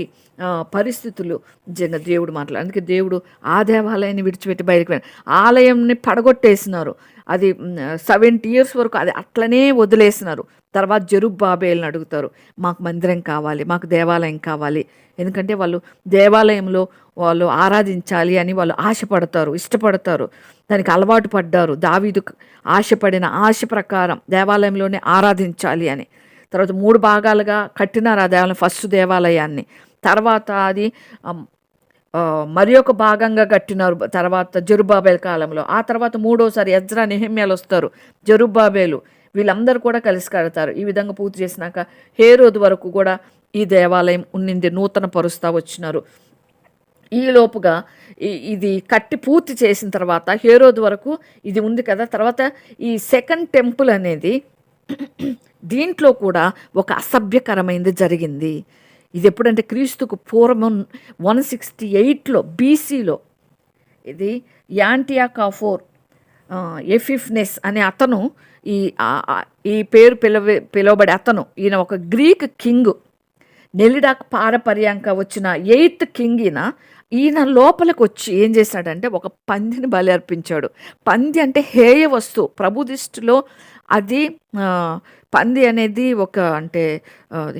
పరిస్థితులు నిజంగా దేవుడు అందుకే దేవుడు ఆ దేవాలయాన్ని విడిచిపెట్టి బయటకు వెళ్ళారు. ఆలయంని పడగొట్టేసినారు. అది 70 years వరకు అది అట్లనే వదిలేసినారు. తర్వాత జెరుబ్బాబేలుని అడుగుతారు, మాకు మందిరం కావాలి, మాకు దేవాలయం కావాలి. ఎందుకంటే వాళ్ళు దేవాలయంలో వాళ్ళు ఆరాధించాలి అని వాళ్ళు ఆశపడతారు, ఇష్టపడతారు, దానికి అలవాటు పడ్డారు. దావీదు ఆశపడిన ఆశ ప్రకారం దేవాలయంలోనే ఆరాధించాలి అని. తర్వాత 3 భాగాలుగా కట్టినారు ఆ దేవాలయం, ఫస్ట్ దేవాలయాన్ని. తర్వాత అది మరి ఒక భాగంగా కట్టినారు తర్వాత జెరుబ్బాబేలు కాలంలో. ఆ తర్వాత 3వసారి ఎజ్రా నెహెమ్యాలు వస్తారు, జెరుబ్బాబేలు వీళ్ళందరూ కూడా కలిసి కడతారు. ఈ విధంగా పూర్తి చేసినాక హేరోదు వరకు కూడా ఈ దేవాలయం ఉన్నింది, నూతన పరుస్తా వచ్చినారు. ఈ లోపుగా ఇది కట్టి పూర్తి చేసిన తర్వాత హేరోదు వరకు ఇది ఉంది కదా. తర్వాత ఈ సెకండ్ టెంపుల్ అనేది దీంట్లో కూడా ఒక అసభ్యకరమైనది జరిగింది. ఇది ఎప్పుడంటే క్రీస్తుకు పూర్వం 168లో బీసీలో. ఇది యాంటియాకాఫోర్ ఎఫిఫ్నెస్ అనే అతను, ఈ పేరు పిలువబడే అతను, ఈయన ఒక గ్రీక్ కింగ్. నెలిడాక్ పారపర్యాంక వచ్చిన 8th కింగ్ ఈయన లోపలికి వచ్చి ఏం చేశాడంటే ఒక పందిని బలి అర్పించాడు. పంది అంటే హేయ వస్తువు ప్రభు దృష్టిలో. అది పంది అనేది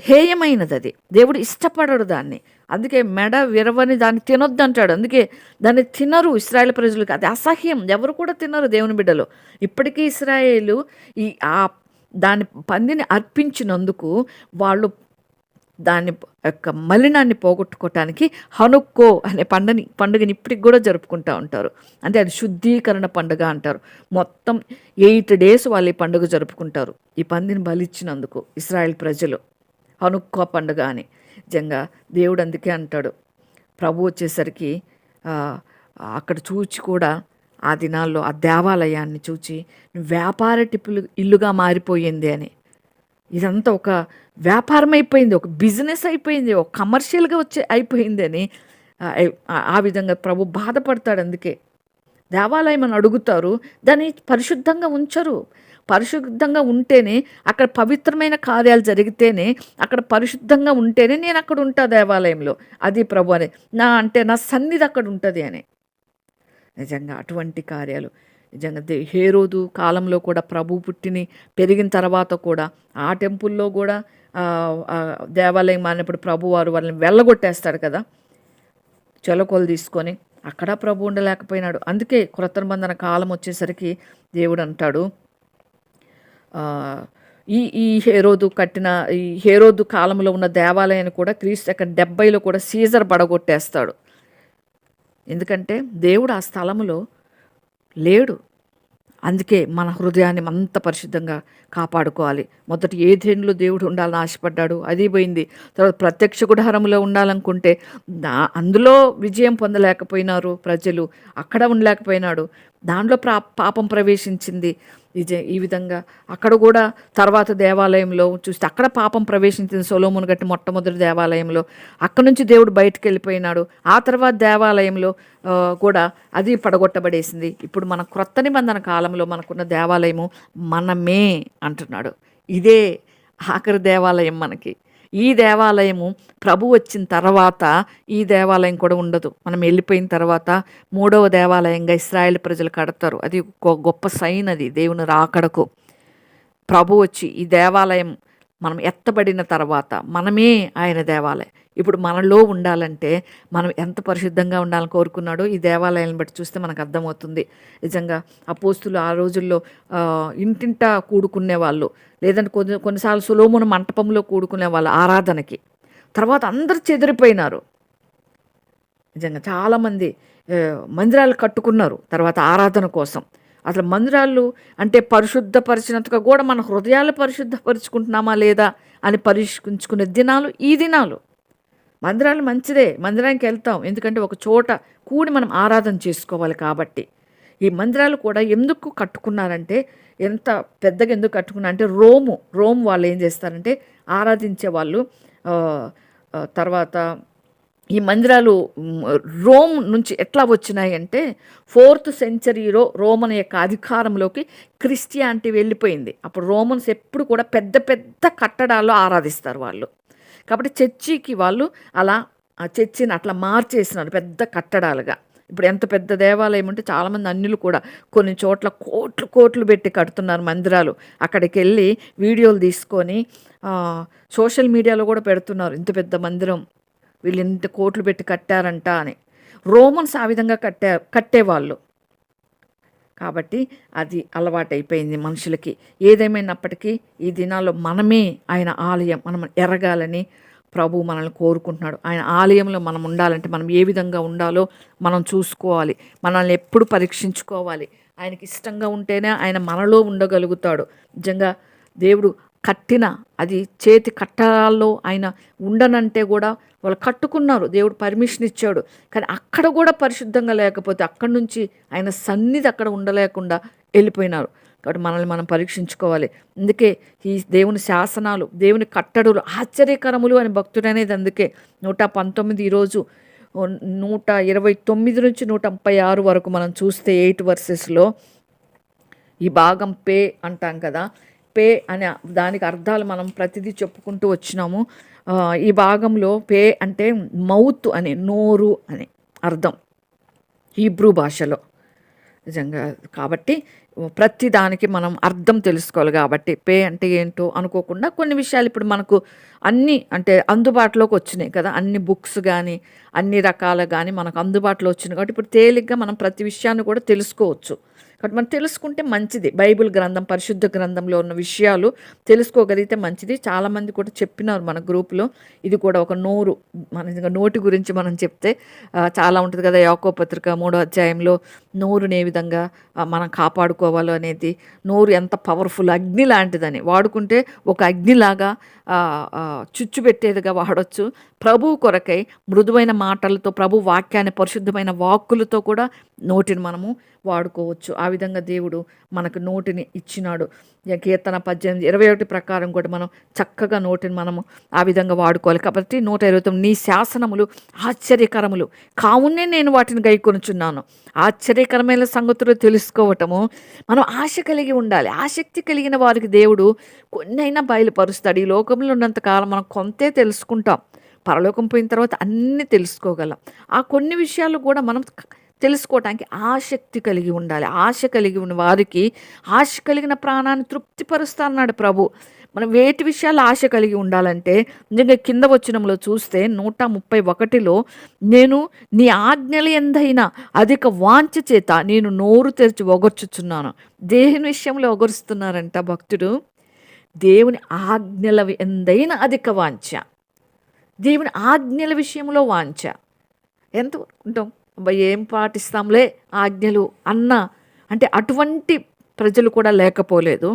హేయమైనది, అది దేవుడు ఇష్టపడడు దాన్ని. అందుకే మెడ విరవని దాన్ని తినొద్దు అంటాడు. అందుకే దాన్ని తినరు ఇశ్రాయేల్ ప్రజలకు, అది అసహ్యం, ఎవరు కూడా తినరు దేవుని బిడ్డలు. ఇప్పటికీ ఇశ్రాయేలు దాని పందిని అర్పించినందుకు వాళ్ళు దాని యొక్క మలినాన్ని పోగొట్టుకోవటానికి హనుక్కో అనే పండుగని ఇప్పటికి కూడా జరుపుకుంటూ ఉంటారు. అంటే అది శుద్ధీకరణ పండుగ అంటారు. మొత్తం 8 days వాళ్ళు ఈ పండుగ జరుపుకుంటారు, ఈ పందిని బలిచ్చినందుకు ఇశ్రాయేల్ ప్రజలు. హనుక్కో పండుగ అని. నిజంగా దేవుడు అందుకే అంటాడు, ప్రభు వచ్చేసరికి అక్కడ చూచి కూడా ఆ దినాల్లో ఆ దేవాలయాన్ని చూచి వ్యాపార ఇల్లుగా మారిపోయింది అని. ఇదంతా ఒక వ్యాపారం అయిపోయింది, ఒక బిజినెస్ అయిపోయింది, ఒక కమర్షియల్గా అయిపోయింది అని ఆ విధంగా ప్రభు బాధపడతాడు. అందుకే దేవాలయం అని అడుగుతారు, దాన్ని పరిశుద్ధంగా ఉంచరు. పరిశుద్ధంగా ఉంటేనే, అక్కడ పవిత్రమైన కార్యాలు జరిగితేనే, అక్కడ పరిశుద్ధంగా ఉంటేనే నేను అక్కడ ఉంటా దేవాలయంలో. అది ప్రభు అని అంటే నా సన్నిధి అక్కడ ఉంటుంది అని. నిజంగా అటువంటి కార్యాలు నిజంగా హేరోదు కాలంలో కూడా ప్రభు పుట్టిని పెరిగిన తర్వాత కూడా ఆ టెంపుల్లో కూడా దేవాలయం మారినప్పుడు ప్రభు వారు వాళ్ళని వెళ్ళగొట్టేస్తాడు కదా చెలకొలు తీసుకొని. అక్కడ ప్రభు ఉండలేకపోయినాడు. అందుకే క్రొత్త నిబంధన కాలం వచ్చేసరికి దేవుడు అంటాడు, ఈ ఈ హేరోదు కాలంలో ఉన్న దేవాలయాన్ని కూడా క్రీస్తు 70లో కూడా సీజర్ పడగొట్టేస్తాడు. ఎందుకంటే దేవుడు ఆ స్థలంలో లేడు. అందుకే మన హృదయాన్ని అంత పరిశుద్ధంగా కాపాడుకోవాలి. మొదట ఏదెన్లో దేవుడు ఉండాలని ఆశపడ్డాడు, అది పోయింది. తర్వాత ప్రత్యక్ష గుడారంలో ఉండాలనుకుంటే అందులో విజయం పొందలేకపోయినారు ప్రజలు, అక్కడ ఉండలేకపోయినాడు. దాంట్లో పాపం ప్రవేశించింది. ఈ విధంగా అక్కడ కూడా తర్వాత దేవాలయంలో చూస్తే అక్కడ పాపం ప్రవేశించింది. సొలొమోను కట్టిన మొట్టమొదటి దేవాలయంలో అక్కడ నుంచి దేవుడు బయటకు వెళ్ళిపోయినాడు. ఆ తర్వాత దేవాలయంలో కూడా అది పడగొట్టబడేసింది. ఇప్పుడు మన క్రొత్త నిబంధన కాలంలో మనకున్న దేవాలయము మనమే అంటున్నాడు. ఇదే ఆఖరి దేవాలయం మనకి. ఈ దేవాలయము ప్రభు వచ్చిన తర్వాత ఈ దేవాలయం కూడా ఉండదు. మనం వెళ్ళిపోయిన తర్వాత 3వ దేవాలయంగా ఇశ్రాయేల్ ప్రజలు కడతారు. అది గొప్ప సైన్. అది దేవుని రాకడకు ప్రభు వచ్చి ఈ దేవాలయం మనం ఎత్తబడిన తర్వాత మనమే ఆయన దేవాలయం. ఇప్పుడు మనలో ఉండాలంటే మనం ఎంత పరిశుద్ధంగా ఉండాలని కోరుకున్నాడో ఈ దేవాలయాలను బట్టి చూస్తే మనకు అర్థమవుతుంది. నిజంగా అపోస్తులు ఆ రోజుల్లో ఇంటింటా కూడుకునే వాళ్ళు, లేదంటే కొన్నిసార్లు సొలొమోను మంటపంలో కూడుకునే వాళ్ళు ఆరాధనకి. తర్వాత అందరు చెదిరిపోయినారు. నిజంగా చాలామంది మందిరాలు కట్టుకున్నారు తర్వాత ఆరాధన కోసం. అసలు మందిరాలు అంటే పరిశుద్ధపరిచినంతగా కూడా మన హృదయాలు పరిశుద్ధపరుచుకుంటున్నామా లేదా అని పరీక్షించుకునే దినాలు ఈ దినాలు. మందిరాలు మంచిదే, మందిరానికి వెళ్తాం, ఎందుకంటే ఒక చోట కూడి మనం ఆరాధన చేసుకోవాలి. కాబట్టి ఈ మందిరాలు కూడా ఎందుకు కట్టుకున్నారంటే, ఎంత పెద్దగా ఎందుకు కట్టుకున్నా అంటే రోమ్ వాళ్ళు ఏం చేస్తారంటే ఆరాధించే వాళ్ళు. తర్వాత ఈ మందిరాలు రోమ్ నుంచి ఎట్లా వచ్చినాయి అంటే 4th సెంచరీలో రోమన్ యొక్క అధికారంలోకి క్రిస్టియానిటీ వెళ్ళిపోయింది. అప్పుడు రోమన్స్ ఎప్పుడు కూడా పెద్ద పెద్ద కట్టడాల్లో ఆరాధిస్తారు వాళ్ళు. కాబట్టి చర్చికి వాళ్ళు అలా ఆ చర్చిని అట్లా మార్చేసినారు పెద్ద కట్టడాలుగా. ఇప్పుడు ఎంత పెద్ద దేవాలయం ఉంటే చాలామంది అన్యులు కూడా కొన్ని చోట్ల కోట్లు పెట్టి కడుతున్నారు మందిరాలు. అక్కడికి వెళ్ళి వీడియోలు తీసుకొని సోషల్ మీడియాలో కూడా పెడుతున్నారు, ఇంత పెద్ద మందిరం వీళ్ళు ఇంత కోట్లు పెట్టి కట్టారంట అని. రోమన్స్ ఆ విధంగా కట్టేవాళ్ళు. కాబట్టి అది అలవాటైపోయింది మనుషులకి. ఏదేమైనప్పటికీ ఈ దినాల్లో మనమే ఆయన ఆలయం, మనం ఎరగాలని ప్రభు మనల్ని కోరుకుంటున్నాడు. ఆయన ఆలయంలో మనం ఉండాలంటే మనం ఏ విధంగా ఉండాలో మనం చూసుకోవాలి, మనల్ని ఎప్పుడు పరీక్షించుకోవాలి. ఆయనకి ఇష్టంగా ఉంటేనే ఆయన మనలో ఉండగలుగుతాడు. నిజంగా దేవుడు కట్టిన అది చేతి కట్టడాల్లో ఆయన ఉండనంటే కూడా వాళ్ళు కట్టుకున్నారు, దేవుడు పర్మిషన్ ఇచ్చాడు. కానీ అక్కడ కూడా పరిశుద్ధంగా లేకపోతే అక్కడి నుంచి ఆయన సన్నిధి అక్కడ ఉండలేకుండా వెళ్ళిపోయినారు. కాబట్టి మనల్ని మనం పరీక్షించుకోవాలి. అందుకే ఈ దేవుని శాసనాలు, దేవుని కట్టడులు ఆశ్చర్యకరములు అని భక్తుడు అనేది. అందుకే 119 ఈరోజు 129 నుంచి 136 వరకు మనం చూస్తే 8 వర్సెస్లో ఈ భాగం పే అంటాం కదా. పే అనే దానికి అర్థాలు మనం ప్రతిదీ చెప్పుకుంటూ వచ్చినాము. ఈ భాగంలో పే అంటే మౌత్ అని, నోరు అని అర్థం హీబ్రూ భాషలో. నిజంగా కాబట్టి ప్రతి దానికి మనం అర్థం తెలుసుకోవాలి. కాబట్టి పే అంటే ఏంటో అనుకోకుండా కొన్ని విషయాలు ఇప్పుడు మనకు అన్నీ అంటే అందుబాటులోకి వచ్చినాయి కదా. అన్ని బుక్స్ కానీ అన్ని రకాలు కానీ మనకు అందుబాటులో వచ్చినాయి. కాబట్టి ఇప్పుడు తేలిగ్గా మనం ప్రతి విషయాన్ని కూడా తెలుసుకోవచ్చు. కాబట్టి మనం తెలుసుకుంటే మంచిది. బైబిల్ గ్రంథం, పరిశుద్ధ గ్రంథంలో ఉన్న విషయాలు తెలుసుకోగలిగితే మంచిది. చాలామంది కూడా చెప్పినారు మన గ్రూప్లో, ఇది కూడా ఒక నోరు, మన నోటి గురించి మనం చెప్తే చాలా ఉంటుంది కదా. యాకోబు పత్రిక 3వ అధ్యాయంలో నోరుని ఏ విధంగా మనం కాపాడుకోవాలో అనేది, నోరు ఎంత పవర్ఫుల్, అగ్ని లాంటిదని వాడుకుంటే ఒక అగ్నిలాగా చుచ్చు పెట్టేదిగా వాడవచ్చు. ప్రభు కొరకై మృదువైన మాటలతో, ప్రభు వాక్యాన్ని పరిశుద్ధమైన వాక్కులతో కూడా నోటిని మనము వాడుకోవచ్చు. ఆ విధంగా దేవుడు మనకు నోటిని ఇచ్చినాడు. కీర్తన 18:21 ప్రకారం కూడా మనం చక్కగా నోటిని మనము ఆ విధంగా వాడుకోవాలి. కాబట్టి 129 నీ శాసనములు ఆశ్చర్యకరములు కావునే నేను వాటిని గైకొనుచున్నాను. ఆశ్చర్యకరమైన సంగతులు తెలుసుకోవటము మనం ఆశ కలిగి ఉండాలి. ఆసక్తి కలిగిన వారికి దేవుడు కొన్నైనా బయలుపరుస్తాడు. ఈ లోకంలో ఉన్నంత కాలం మనం కొంతే తెలుసుకుంటాం. పరలోకం పోయిన తర్వాత అన్నీ తెలుసుకోగలం. ఆ కొన్ని విషయాలు కూడా మనం తెలుసుకోవటానికి ఆసక్తి కలిగి ఉండాలి. ఆశ కలిగి ఉన్న వారికి ఆశ కలిగిన ప్రాణాన్ని తృప్తిపరుస్తా అన్నాడు ప్రభు. మనం వేటి విషయాలు ఆశ కలిగి ఉండాలంటే, నిజంగా కింద వచనంలో చూస్తే 131లో నేను నీ ఆజ్ఞల యందైన అధిక వాంఛ చేత నేను నోరు తెరిచి ఒగర్చుచున్నాను. దేని విషయంలో ఒగరుస్తున్నారంట భక్తుడు? దేవుని ఆజ్ఞల ఎందైన అధిక వాంఛ. దేవుని ఆజ్ఞల విషయంలో వాంఛ. ఎంత ఉంటాం అబ్బా, ఏం పాటిస్తాంలే ఆజ్ఞలు అన్న అంటే అటువంటి ప్రజలు కూడా లేకపోలేదు.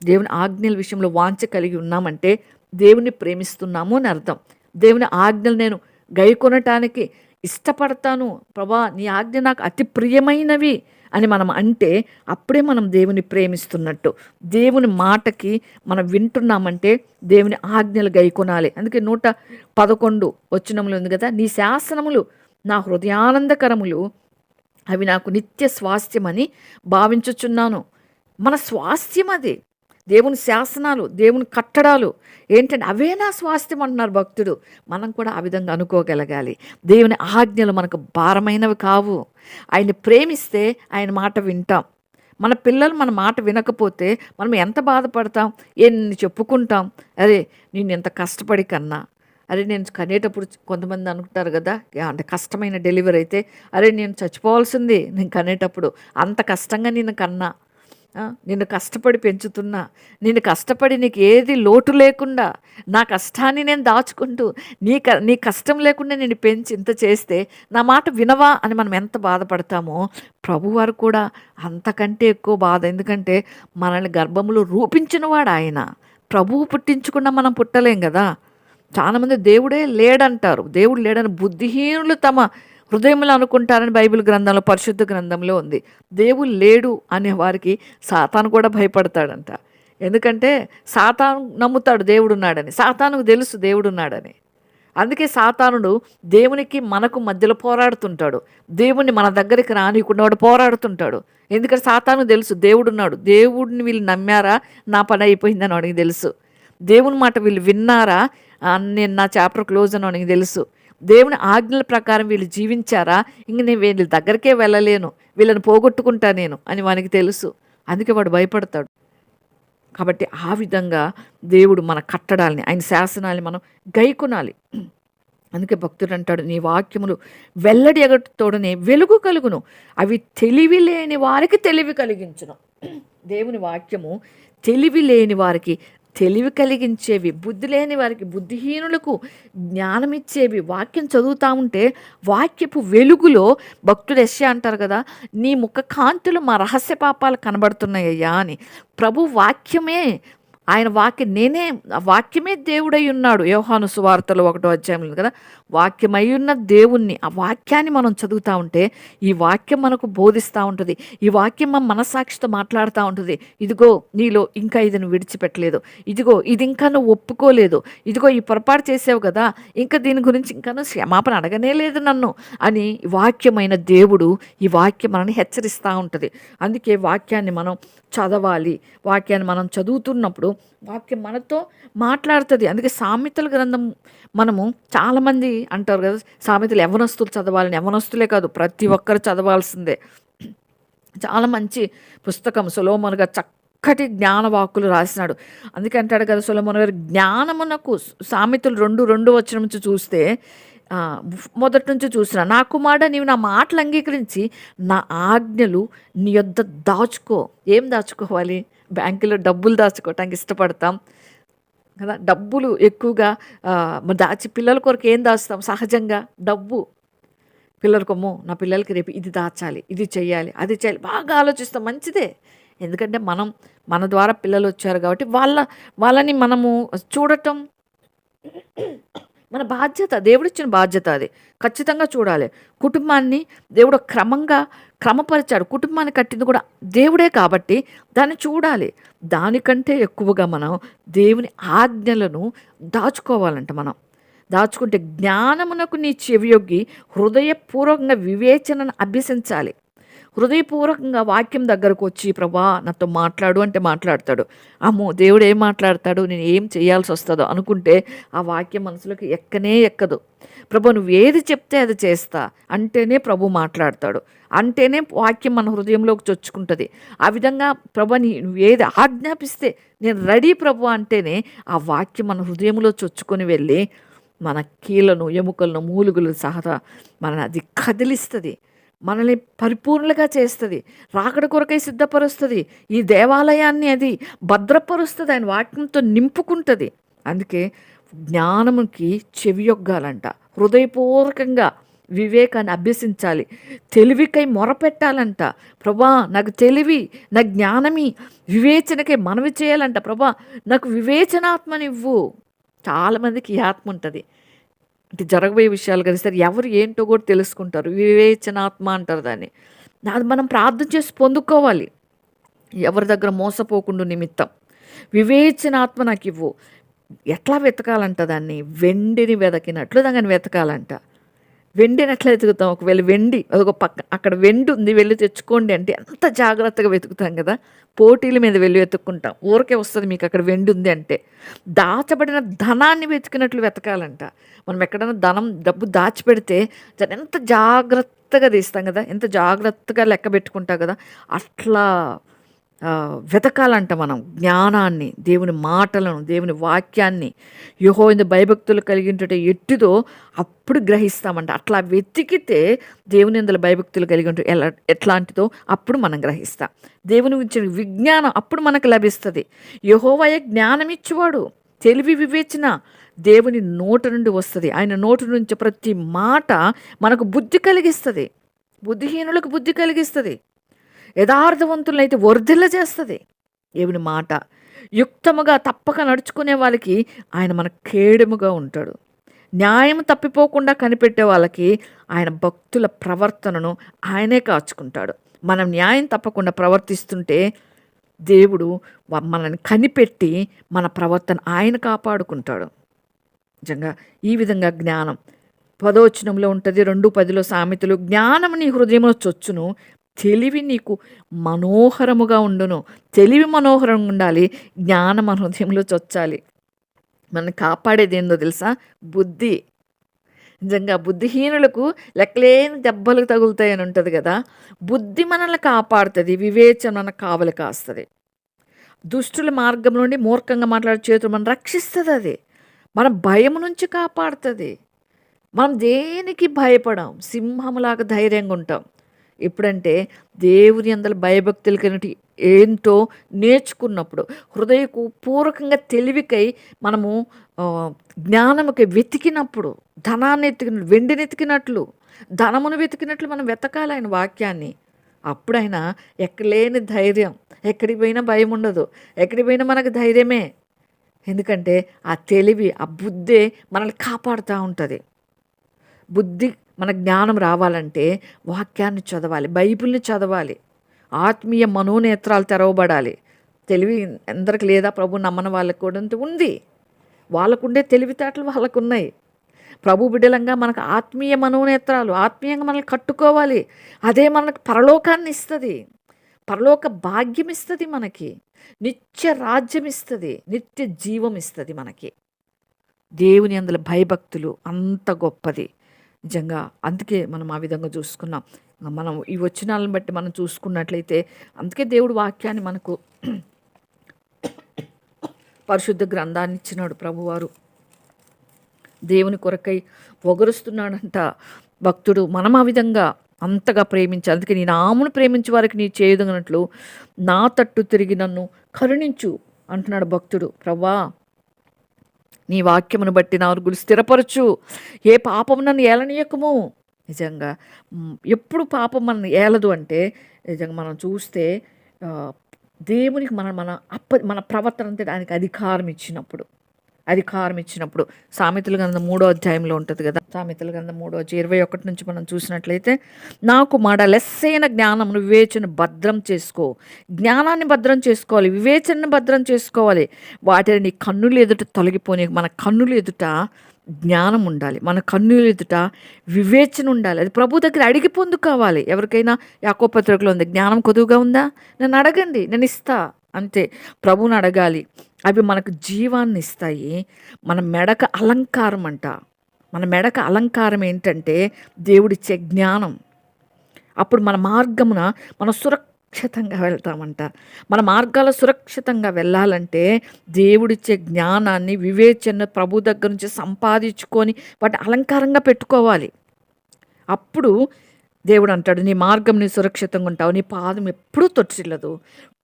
దేవుని ఆజ్ఞల విషయంలో వాంఛ కలిగి ఉన్నామంటే దేవుని ప్రేమిస్తున్నాము అని అర్థం. దేవుని ఆజ్ఞలు నేను గైకొనటానికి ఇష్టపడతాను ప్రభా, నీ ఆజ్ఞ నాకు అతి ప్రియమైనవి అని మనం అంటే అప్పుడే మనం దేవుని ప్రేమిస్తున్నట్టు. దేవుని మాటకి మనం వింటున్నామంటే దేవుని ఆజ్ఞలు గైకొనాలి. అందుకే 111 వచనంలో ఉంది కదా, నీ శాసనములు నా హృదయానందకరములు, అవి నాకు నిత్య స్వాస్థ్యమని భావించుచున్నాను. మన స్వాస్థ్యం అది. దేవుని శాసనాలు, దేవుని కట్టడాలు ఏంటంటే అవే నా స్వాస్థ్యం అంటున్నారు భక్తుడు. మనం కూడా ఆ విధంగా అనుకోగలగాలి. దేవుని ఆజ్ఞలు మనకు భారమైనవి కావు. ఆయన్ని ప్రేమిస్తే ఆయన మాట వింటాం. మన పిల్లలు మన మాట వినకపోతే మనం ఎంత బాధపడతాం, ఎన్ని చెప్పుకుంటాం. అరే నేను ఎంత కష్టపడి కన్నా, అరే నేను కనేటప్పుడు కొంతమంది అనుకుంటారు కదా, అంటే కష్టమైన డెలివరీ అయితే అరే నేను చచ్చిపోవాల్సింది నేను కనేటప్పుడు, అంత కష్టంగా నేను కన్నా, నిన్ను కష్టపడి పెంచుతున్నా, నిన్ను కష్టపడి నీకు ఏది లోటు లేకుండా నా కష్టాన్ని నేను దాచుకుంటూ నీ కష్టం లేకుండా నేను పెంచి ఇంత చేస్తే నా మాట వినవా అని మనం ఎంత బాధపడతామో ప్రభువారు కూడా అంతకంటే ఎక్కువ బాధ. ఎందుకంటే మనల్ని గర్భములో రూపించినవాడు ఆయన. ప్రభువు పుట్టించుకున్నా మనం పుట్టలేం కదా. చాలామంది దేవుడే లేడంటారు. దేవుడు లేడని బుద్ధిహీనులు తమ హృదయములు అనుకుంటారని బైబిల్ గ్రంథంలో, పరిశుద్ధ గ్రంథంలో ఉంది. దేవుడు లేడు అనే వారికి సాతాను కూడా భయపడతాడంట. ఎందుకంటే సాతాను నమ్ముతాడు దేవుడున్నాడని. సాతానుకు తెలుసు దేవుడున్నాడని. అందుకే సాతానుడు దేవునికి మనకు మధ్యలో పోరాడుతుంటాడు. దేవుణ్ణి మన దగ్గరికి రానియకుండా వాడు పోరాడుతుంటాడు. ఎందుకంటే సాతానుకు తెలుసు దేవుడున్నాడు. దేవుడిని వీళ్ళు నమ్మారా, నా పని అయిపోయిందని వాడికి తెలుసు. దేవుని మాట వీళ్ళు విన్నారా, నేను నా చాప్టర్ క్లోజ్ అని వాడికి తెలుసు. దేవుని ఆజ్ఞల ప్రకారం వీళ్ళు జీవించారా, ఇంక నేను వీళ్ళ దగ్గరికే వెళ్ళలేను, వీళ్ళని పోగొట్టుకుంటా నేను అని వానికి తెలుసు. అందుకే వాడు భయపడతాడు. కాబట్టి ఆ విధంగా దేవుడు మన కట్టడాల్ని, ఆయన శాసనాల్ని మనం గైకొనాలి. అందుకే భక్తుడు అంటాడు, నీ వాక్యములు వెల్లడి ఎగటతోడనే వెలుగు కలుగును, అవి తెలివి లేని వారికి తెలివి కలిగించును. దేవుని వాక్యము తెలివి లేని వారికి తెలివి కలిగించేవి, బుద్ధి లేని వారికి, బుద్ధిహీనులకు జ్ఞానమిచ్చేవి. వాక్యం చదువుతూ ఉంటే వాక్యపు వెలుగులో భక్తుడు యెషయా అంటారు కదా, నీ ముఖ కాంతులు మా రహస్య పాపాలు కనబడుతున్నాయ్యా అని. ప్రభు వాక్యమే, ఆయన వాక్యమే దేవుడై ఉన్నాడు. యోహాను సువార్తలో 1వ అధ్యాయంలో కదా, వాక్యమై ఉన్న దేవుణ్ణి, ఆ వాక్యాన్ని మనం చదువుతూ ఉంటే ఈ వాక్యం మనకు బోధిస్తూ ఉంటుంది. ఈ వాక్యం మన మనసాక్షితో మాట్లాడుతూ ఉంటుంది. ఇదిగో నీలో ఇంకా ఇది నువ్వు విడిచిపెట్టలేదు, ఇదిగో ఇది ఇంకా నువ్వు ఒప్పుకోలేదు, ఇదిగో ఈ పొరపాటు చేసావు కదా, ఇంకా దీని గురించి ఇంకా నువ్వు క్షమాపణ అడగనే లేదు నన్ను అని వాక్యమైన దేవుడు ఈ వాక్యం మనల్ని హెచ్చరిస్తూ ఉంటుంది. అందుకే వాక్యాన్ని మనం చదవాలి. వాక్యాన్ని మనం చదువుతున్నప్పుడు వాక్యం మనతో మాట్లాడుతుంది. అందుకే సామెతల గ్రంథం మనము చాలామంది అంటారు కదా, సామెతలు యవ్వనస్తులు చదవాలని. యవ్వనస్తులే కాదు, ప్రతి ఒక్కరు చదవాల్సిందే. చాలా మంచి పుస్తకం. సొలొమోను గారు చక్కటి జ్ఞానవాక్కులు రాసినాడు. అందుకే అంటాడు కదా సొలొమోను గారు, జ్ఞానమునకు సామెతలు 2:2 వచనం నుంచి చూస్తే, మొదటి నుంచి చూసిన, నా కుమారుడా నీవు నా మాటలు అంగీకరించి నా ఆజ్ఞలు నీ యొద్ద దాచుకో. ఏం దాచుకోవాలి? బ్యాంకులో డబ్బులు దాచుకోవటానికి ఇష్టపడతాం కదా. డబ్బులు ఎక్కువగా దాచి పిల్లల కొరకు ఏం దాచుతాం? సహజంగా డబ్బు. పిల్లలకమ్మో నా పిల్లలకి రేపు ఇది దాచాలి, ఇది చెయ్యాలి, అది చేయాలి, బాగా ఆలోచిస్తాం. మంచిదే. ఎందుకంటే మన ద్వారా పిల్లలు వచ్చారు కాబట్టి వాళ్ళని మనము చూడటం మన బాధ్యత. దేవుడిచ్చిన బాధ్యత అది. ఖచ్చితంగా చూడాలి. కుటుంబాన్ని దేవుడు క్రమపరిచాడు. కుటుంబాన్ని కట్టింది కూడా దేవుడే కాబట్టి దాన్ని చూడాలి. దానికంటే ఎక్కువగా మనం దేవుని ఆజ్ఞలను దాచుకోవాలంట. మనం దాచుకుంటే జ్ఞానమునకు నీ చెవియొగ్గి హృదయపూర్వకంగా వివేచనను అభ్యసించాలి. హృదయపూర్వకంగా వాక్యం దగ్గరకు వచ్చి ప్రభా నాతో మాట్లాడు అంటే మాట్లాడతాడు. అమ్మో దేవుడు ఏం మాట్లాడతాడు, నేను ఏం చేయాల్సి వస్తుందో అనుకుంటే ఆ వాక్యం మనసులోకి ఎక్కనే ఎక్కదు. ప్రభు నువ్వు ఏది చెప్తే అది చేస్తా అంటేనే ప్రభు మాట్లాడతాడు, అంటేనే వాక్యం మన హృదయంలోకి చొచ్చుకుంటుంది. ఆ విధంగా ప్రభు నువ్వు ఏది ఆజ్ఞాపిస్తే నేను రెడీ ప్రభు అంటేనే ఆ వాక్యం మన హృదయంలో చొచ్చుకొని వెళ్ళి మన కీళ్ళను, ఎముకలను, మూలుగులు సహా అది కదిలిస్తుంది, మనల్ని పరిపూర్ణంగా చేస్తుంది, రాకడ కొరకై సిద్ధపరుస్తుంది, ఈ దేవాలయాన్ని అది భద్రపరుస్తుంది, ఆయన వాక్యంతో నింపుకుంటుంది. అందుకే జ్ఞానముకి చెవియొగ్గాలంట, హృదయపూర్వకంగా వివేకాన్ని అభ్యసించాలి, తెలివికై మొరపెట్టాలంట. ప్రభా నాకు తెలివి, నా జ్ఞానమి, వివేచనకై మనవి చేయాలంట. ప్రభా నాకు వివేచనాత్మనివ్వు. చాలామందికి ఈ ఆత్మ ఉంటుంది, అంటే జరగబోయే విషయాలు కలిస్తారు, ఎవరు ఏంటో కూడా తెలుసుకుంటారు, వివేచనాత్మ అంటారు దాన్ని. అది మనం ప్రార్థన చేసి పొందుకోవాలి, ఎవరి దగ్గర మోసపోకుండా నిమిత్తం. వివేచనాత్మ నాకు ఇవ్వు. ఎట్లా వెతకాలంట దాన్ని? వెండిని వెతికినట్లు దాన్ని వెతకాలంట. వెండిని ఎట్లా వెతుకుతాం? ఒకవేళ వెండి అదొక పక్క అక్కడ వెండి ఉంది వెళ్ళి తెచ్చుకోండి అంటే ఎంత జాగ్రత్తగా వెతుకుతాం కదా, పోటీల మీద వెళ్ళి వెతుక్కుంటాం. ఊరికే వస్తుంది మీకు అక్కడ వెండి ఉంది అంటే. దాచబడిన ధనాన్ని వెతికినట్లు వెతకాలంట. మనం ఎక్కడైనా డబ్బు దాచిపెడితే దాన్ని ఎంత జాగ్రత్తగా తీస్తాం కదా, ఎంత జాగ్రత్తగా లెక్క పెట్టుకుంటాం కదా, అట్లా వెతకాలంట మనం జ్ఞానాన్ని, దేవుని మాటలను, దేవుని వాక్యాన్ని. యెహోవా భయభక్తులు కలిగింటే ఎట్టిదో అప్పుడు గ్రహిస్తామంట. అట్లా వెతికితే దేవుని యందు భయభక్తులు కలిగి ఉంటే ఎట్లాంటిదో అప్పుడు మనం గ్రహిస్తాం. దేవుని ఇచ్చిన విజ్ఞానం అప్పుడు మనకు లభిస్తుంది. యెహోవాయే జ్ఞానం ఇచ్చేవాడు, తెలివి వివేచన దేవుని నోటి నుండి వస్తుంది. ఆయన నోటి నుంచి ప్రతి మాట మనకు బుద్ధి కలిగిస్తుంది, బుద్ధిహీనులకు బుద్ధి కలిగిస్తుంది, యథార్థవంతులైతే వర్ధిల్ల చేస్తుంది దేవుని మాట. యుక్తముగా తప్పక నడుచుకునే వాళ్ళకి ఆయన మన కేడముగా ఉంటాడు. న్యాయం తప్పిపోకుండా కనిపెట్టే వాళ్ళకి ఆయన భక్తుల ప్రవర్తనను ఆయనే కాచుకుంటాడు. మనం న్యాయం తప్పకుండా ప్రవర్తిస్తుంటే దేవుడు మనల్ని కనిపెట్టి మన ప్రవర్తన ఆయన కాపాడుకుంటాడు. నిజంగా ఈ విధంగా జ్ఞానం 10వ వచనంలో ఉంటుంది, 2:10 సామెతలు, జ్ఞానము నీ హృదయంలో చొచ్చును, తెలివి నీకు మనోహరముగా ఉండును. తెలివి మనోహరంగా ఉండాలి, జ్ఞానం మన హృదయంలో చొచ్చాలి. మనల్ని కాపాడేది ఏందో తెలుసా? బుద్ధి. నిజంగా బుద్ధిహీనులకు లెక్కలేని దెబ్బలు తగులుతాయని ఉంటుంది కదా, బుద్ధి మనల్ని కాపాడుతుంది, వివేచన మనకు కావలి కాస్తుంది. దుష్టుల మార్గం నుండి మూర్ఖంగా మాట్లాడే చేతులు మనం రక్షిస్తుంది, అది మన భయం నుంచి కాపాడుతుంది. మనం దేనికి భయపడం, సింహంలాగా ధైర్యంగా ఉంటాం. ఎప్పుడంటే దేవుని యందు భయభక్తులు కలిగి ఏంటో నేర్చుకున్నప్పుడు, హృదయపూర్వకంగా తెలివికై మనము జ్ఞానముకై వెతికినప్పుడు, ధనాన్ని ఎతికినట్లు, వెండిని ఎతికినట్లు, ధనమును వెతికినట్లు మనం వెతకాలి ఆయన వాక్యాన్ని. అప్పుడైనా ఎక్కలేని ధైర్యం, ఎక్కడికి పోయినా భయం ఉండదు, ఎక్కడికి పోయినా మనకు ధైర్యమే. ఎందుకంటే ఆ తెలివి, ఆ బుద్ధే మనల్ని కాపాడుతూ ఉంటుంది. బుద్ధి మన జ్ఞానం రావాలంటే వాక్యాన్ని చదవాలి, బైబిల్ని చదవాలి, ఆత్మీయ మనోనేత్రాలు తెరవబడాలి. తెలివి ఎందరికి లేదా? ప్రభు నమ్మని వాళ్ళకు కూడా ఉంది, వాళ్ళకుండే తెలివితేటలు వాళ్ళకున్నాయి. ప్రభు బిడ్డలంగా మనకు ఆత్మీయ మనోనేత్రాలు, ఆత్మీయంగా మనల్ని కట్టుకోవాలి. అదే మనకు పరలోకాన్ని ఇస్తుంది, పరలోక భాగ్యం ఇస్తుంది, మనకి నిత్య రాజ్యం ఇస్తుంది, నిత్య జీవం ఇస్తుంది మనకి. దేవుని యందు భయభక్తులు అంత గొప్పది నిజంగా. అందుకే మనం ఆ విధంగా చూసుకున్నాం. మనం ఈ వచనాలను బట్టి మనం చూసుకున్నట్లయితే, అందుకే దేవుడు వాక్యాన్ని మనకు పరిశుద్ధ గ్రంథాన్ని ఇచ్చినాడు. ప్రభువారు దేవుని కొరకై పొగరుస్తున్నాడంట భక్తుడు. మనం ఆ విధంగా అంతగా ప్రేమించాలి. అందుకే నీ నామును ప్రేమించే వారికి నీ చేయదగినట్లు నా తట్టు తిరిగి నన్ను కరుణించు అంటున్నాడు భక్తుడు. ప్రభా నీ వాక్యమును బట్టి నా అరుగులు స్థిరపరచు, ఏ పాపం నన్ను ఏలనీయకము. నిజంగా ఎప్పుడు పాపం మనం ఏలదు అంటే, నిజంగా మనం చూస్తే దేవునికి మన ప్రవర్తన అంటే దానికి అధికారం ఇచ్చినప్పుడు సామెతల గ్రంథం 3వ అధ్యాయంలో ఉంటుంది కదా, సామెతల గ్రంథం 3:21 నుంచి మనం చూసినట్లయితే, నాకు లెస్సైన జ్ఞానమును వివేచన భద్రం చేసుకో. జ్ఞానాన్ని భద్రం చేసుకోవాలి, వివేచనను భద్రం చేసుకోవాలి. వాటిని నీ కన్నులు ఎదుట తొలగిపోని, మన కన్నులు ఎదుట జ్ఞానం ఉండాలి, మన కన్నుల ఎదుట వివేచన ఉండాలి. అది ప్రభు దగ్గర అడిగి పొందుకోవాలి. ఎవరికైనా యాకోబు పత్రికలో ఉంది, జ్ఞానం కొదువుగా ఉందా, నన్ను అడగండి నేను ఇస్తా, అంతే. ప్రభువుని అడగాలి. అవి మనకు జీవాన్ని ఇస్తాయి. మన మెడక అలంకారం అంట. మన మెడక అలంకారం ఏంటంటే దేవుడిచ్చే జ్ఞానం. అప్పుడు మన మార్గమున మనం సురక్షితంగా వెళ్తామంట. మన మార్గాలు సురక్షితంగా వెళ్ళాలంటే దేవుడిచ్చే జ్ఞానాన్ని, వివేచన ప్రభు దగ్గర నుంచి సంపాదించుకొని వాటి అలంకారంగా పెట్టుకోవాలి. అప్పుడు దేవుడు అంటాడు, నీ మార్గం నీ సురక్షితంగా ఉంటావు, నీ పాదం ఎప్పుడూ తొట్టిల్లదు.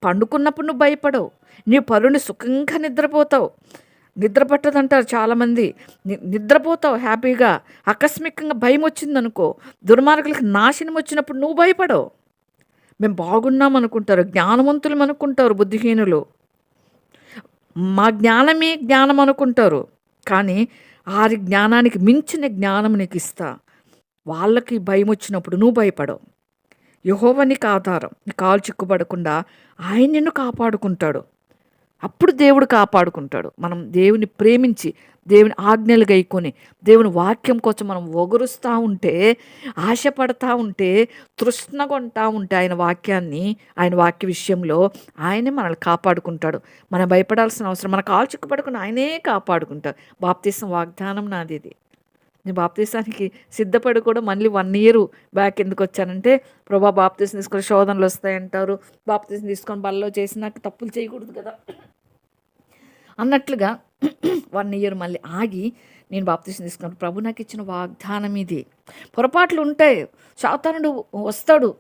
పండుకున్నప్పుడు నువ్వు భయపడవు, నీ పరుని సుఖంగా నిద్రపోతావు. నిద్ర పట్టదంటారు చాలామంది. నిద్రపోతావు హ్యాపీగా. ఆకస్మికంగా భయం వచ్చిందనుకో, దుర్మార్గులకు నాశనం వచ్చినప్పుడు నువ్వు భయపడవు. మేము బాగున్నాం అనుకుంటారు, జ్ఞానవంతులు అనుకుంటారు బుద్ధిహీనులు. మా జ్ఞానమే జ్ఞానం అనుకుంటారు. కానీ ఆరి జ్ఞానానికి మించిన జ్ఞానం నీకు ఇస్తా. వాళ్ళకి భయం వచ్చినప్పుడు నువ్వు భయపడవు. యెహోవా నీకు ఆధారం, నీ కాలు చిక్కుపడకుండా ఆయన నిన్ను కాపాడుకుంటాడు. అప్పుడు దేవుడు కాపాడుకుంటాడు. మనం దేవుని ప్రేమించి, దేవుని ఆజ్ఞలు గైకొని, దేవుని వాక్యం కోసం మనం ఒగురుస్తూ ఉంటే, ఆశపడతా ఉంటే, తృష్ణగొంటా ఉంటే ఆయన వాక్యాన్ని, ఆయన వాక్య విషయంలో ఆయనే మనల్ని కాపాడుకుంటాడు. మనం భయపడాల్సిన అవసరం, మన కాలు చిక్కుపడకుండా ఆయనే కాపాడుకుంటాడు. బాప్తీసం వాగ్దానం నాది ఇది. నేను బాప్తీసానికి సిద్ధపడి కూడా మళ్ళీ 1 year బ్యాక్ ఎందుకు వచ్చానంటే, ప్రభా బాప్తీసం తీసుకొని శోధనలు వస్తాయంటారు, బాప్తీసం తీసుకొని బల్లో చేసి నాకు తప్పులు చేయకూడదు కదా అన్నట్లుగా 1 year మళ్ళీ ఆగి నేను బాప్తీసం తీసుకున్నాను. ప్రభు నాకు ఇచ్చిన వాగ్దానం ఇది. పొరపాట్లు ఉంటాయి, సాతానుడు వస్తాడు.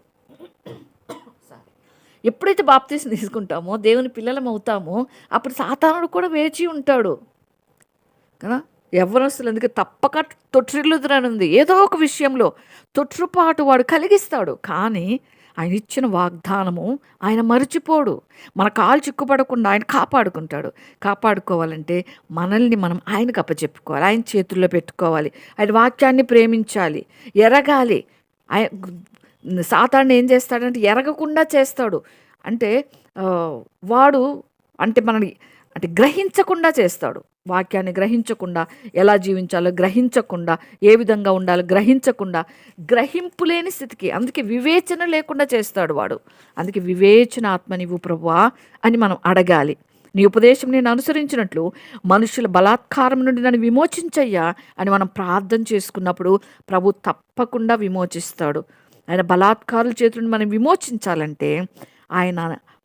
ఎప్పుడైతే బాప్తీసం తీసుకుంటామో, దేవుని పిల్లలం అవుతామో, అప్పుడు సాతానుడు కూడా వేచి ఉంటాడు కదా. యవ్వనస్తులు అందుకే తప్పక తొట్టిల్లుదురనుంది. ఏదో ఒక విషయంలో తొట్రుపాటు వాడు కలిగిస్తాడు. కానీ ఆయన ఇచ్చిన వాగ్దానము ఆయన మరిచిపోడు. మన కాలు చిక్కుపడకుండా ఆయన కాపాడుకుంటాడు. కాపాడుకోవాలంటే మనల్ని మనం ఆయనకు అప్పచెప్పుకోవాలి, ఆయన చేతుల్లో పెట్టుకోవాలి, ఆయన వాక్యాన్ని ప్రేమించాలి, ఎరగాలి. సాతాను ఏం చేస్తాడంటే ఎరగకుండా చేస్తాడు. అంటే వాడు అంటే మనని అంటే గ్రహించకుండా చేస్తాడు. వాక్యాన్ని గ్రహించకుండా, ఎలా జీవించాలో గ్రహించకుండా, ఏ విధంగా ఉండాలో గ్రహించకుండా, గ్రహింపు లేని స్థితికి, అందుకే వివేచన లేకుండా చేస్తాడు వాడు. అందుకే వివేచన ఆత్మ నీవు ప్రభువా అని మనం అడగాలి. నీ ఉపదేశం నేను అనుసరించినట్లు మనుషుల బలాత్కారం నుండి నన్ను విమోచించయ్యా అని మనం ప్రార్థన చేసుకున్నప్పుడు ప్రభు తప్పకుండా విమోచిస్తాడు. ఆయన బలాత్కారుల చేతుల నుండి మనం విమోచించాలంటే ఆయన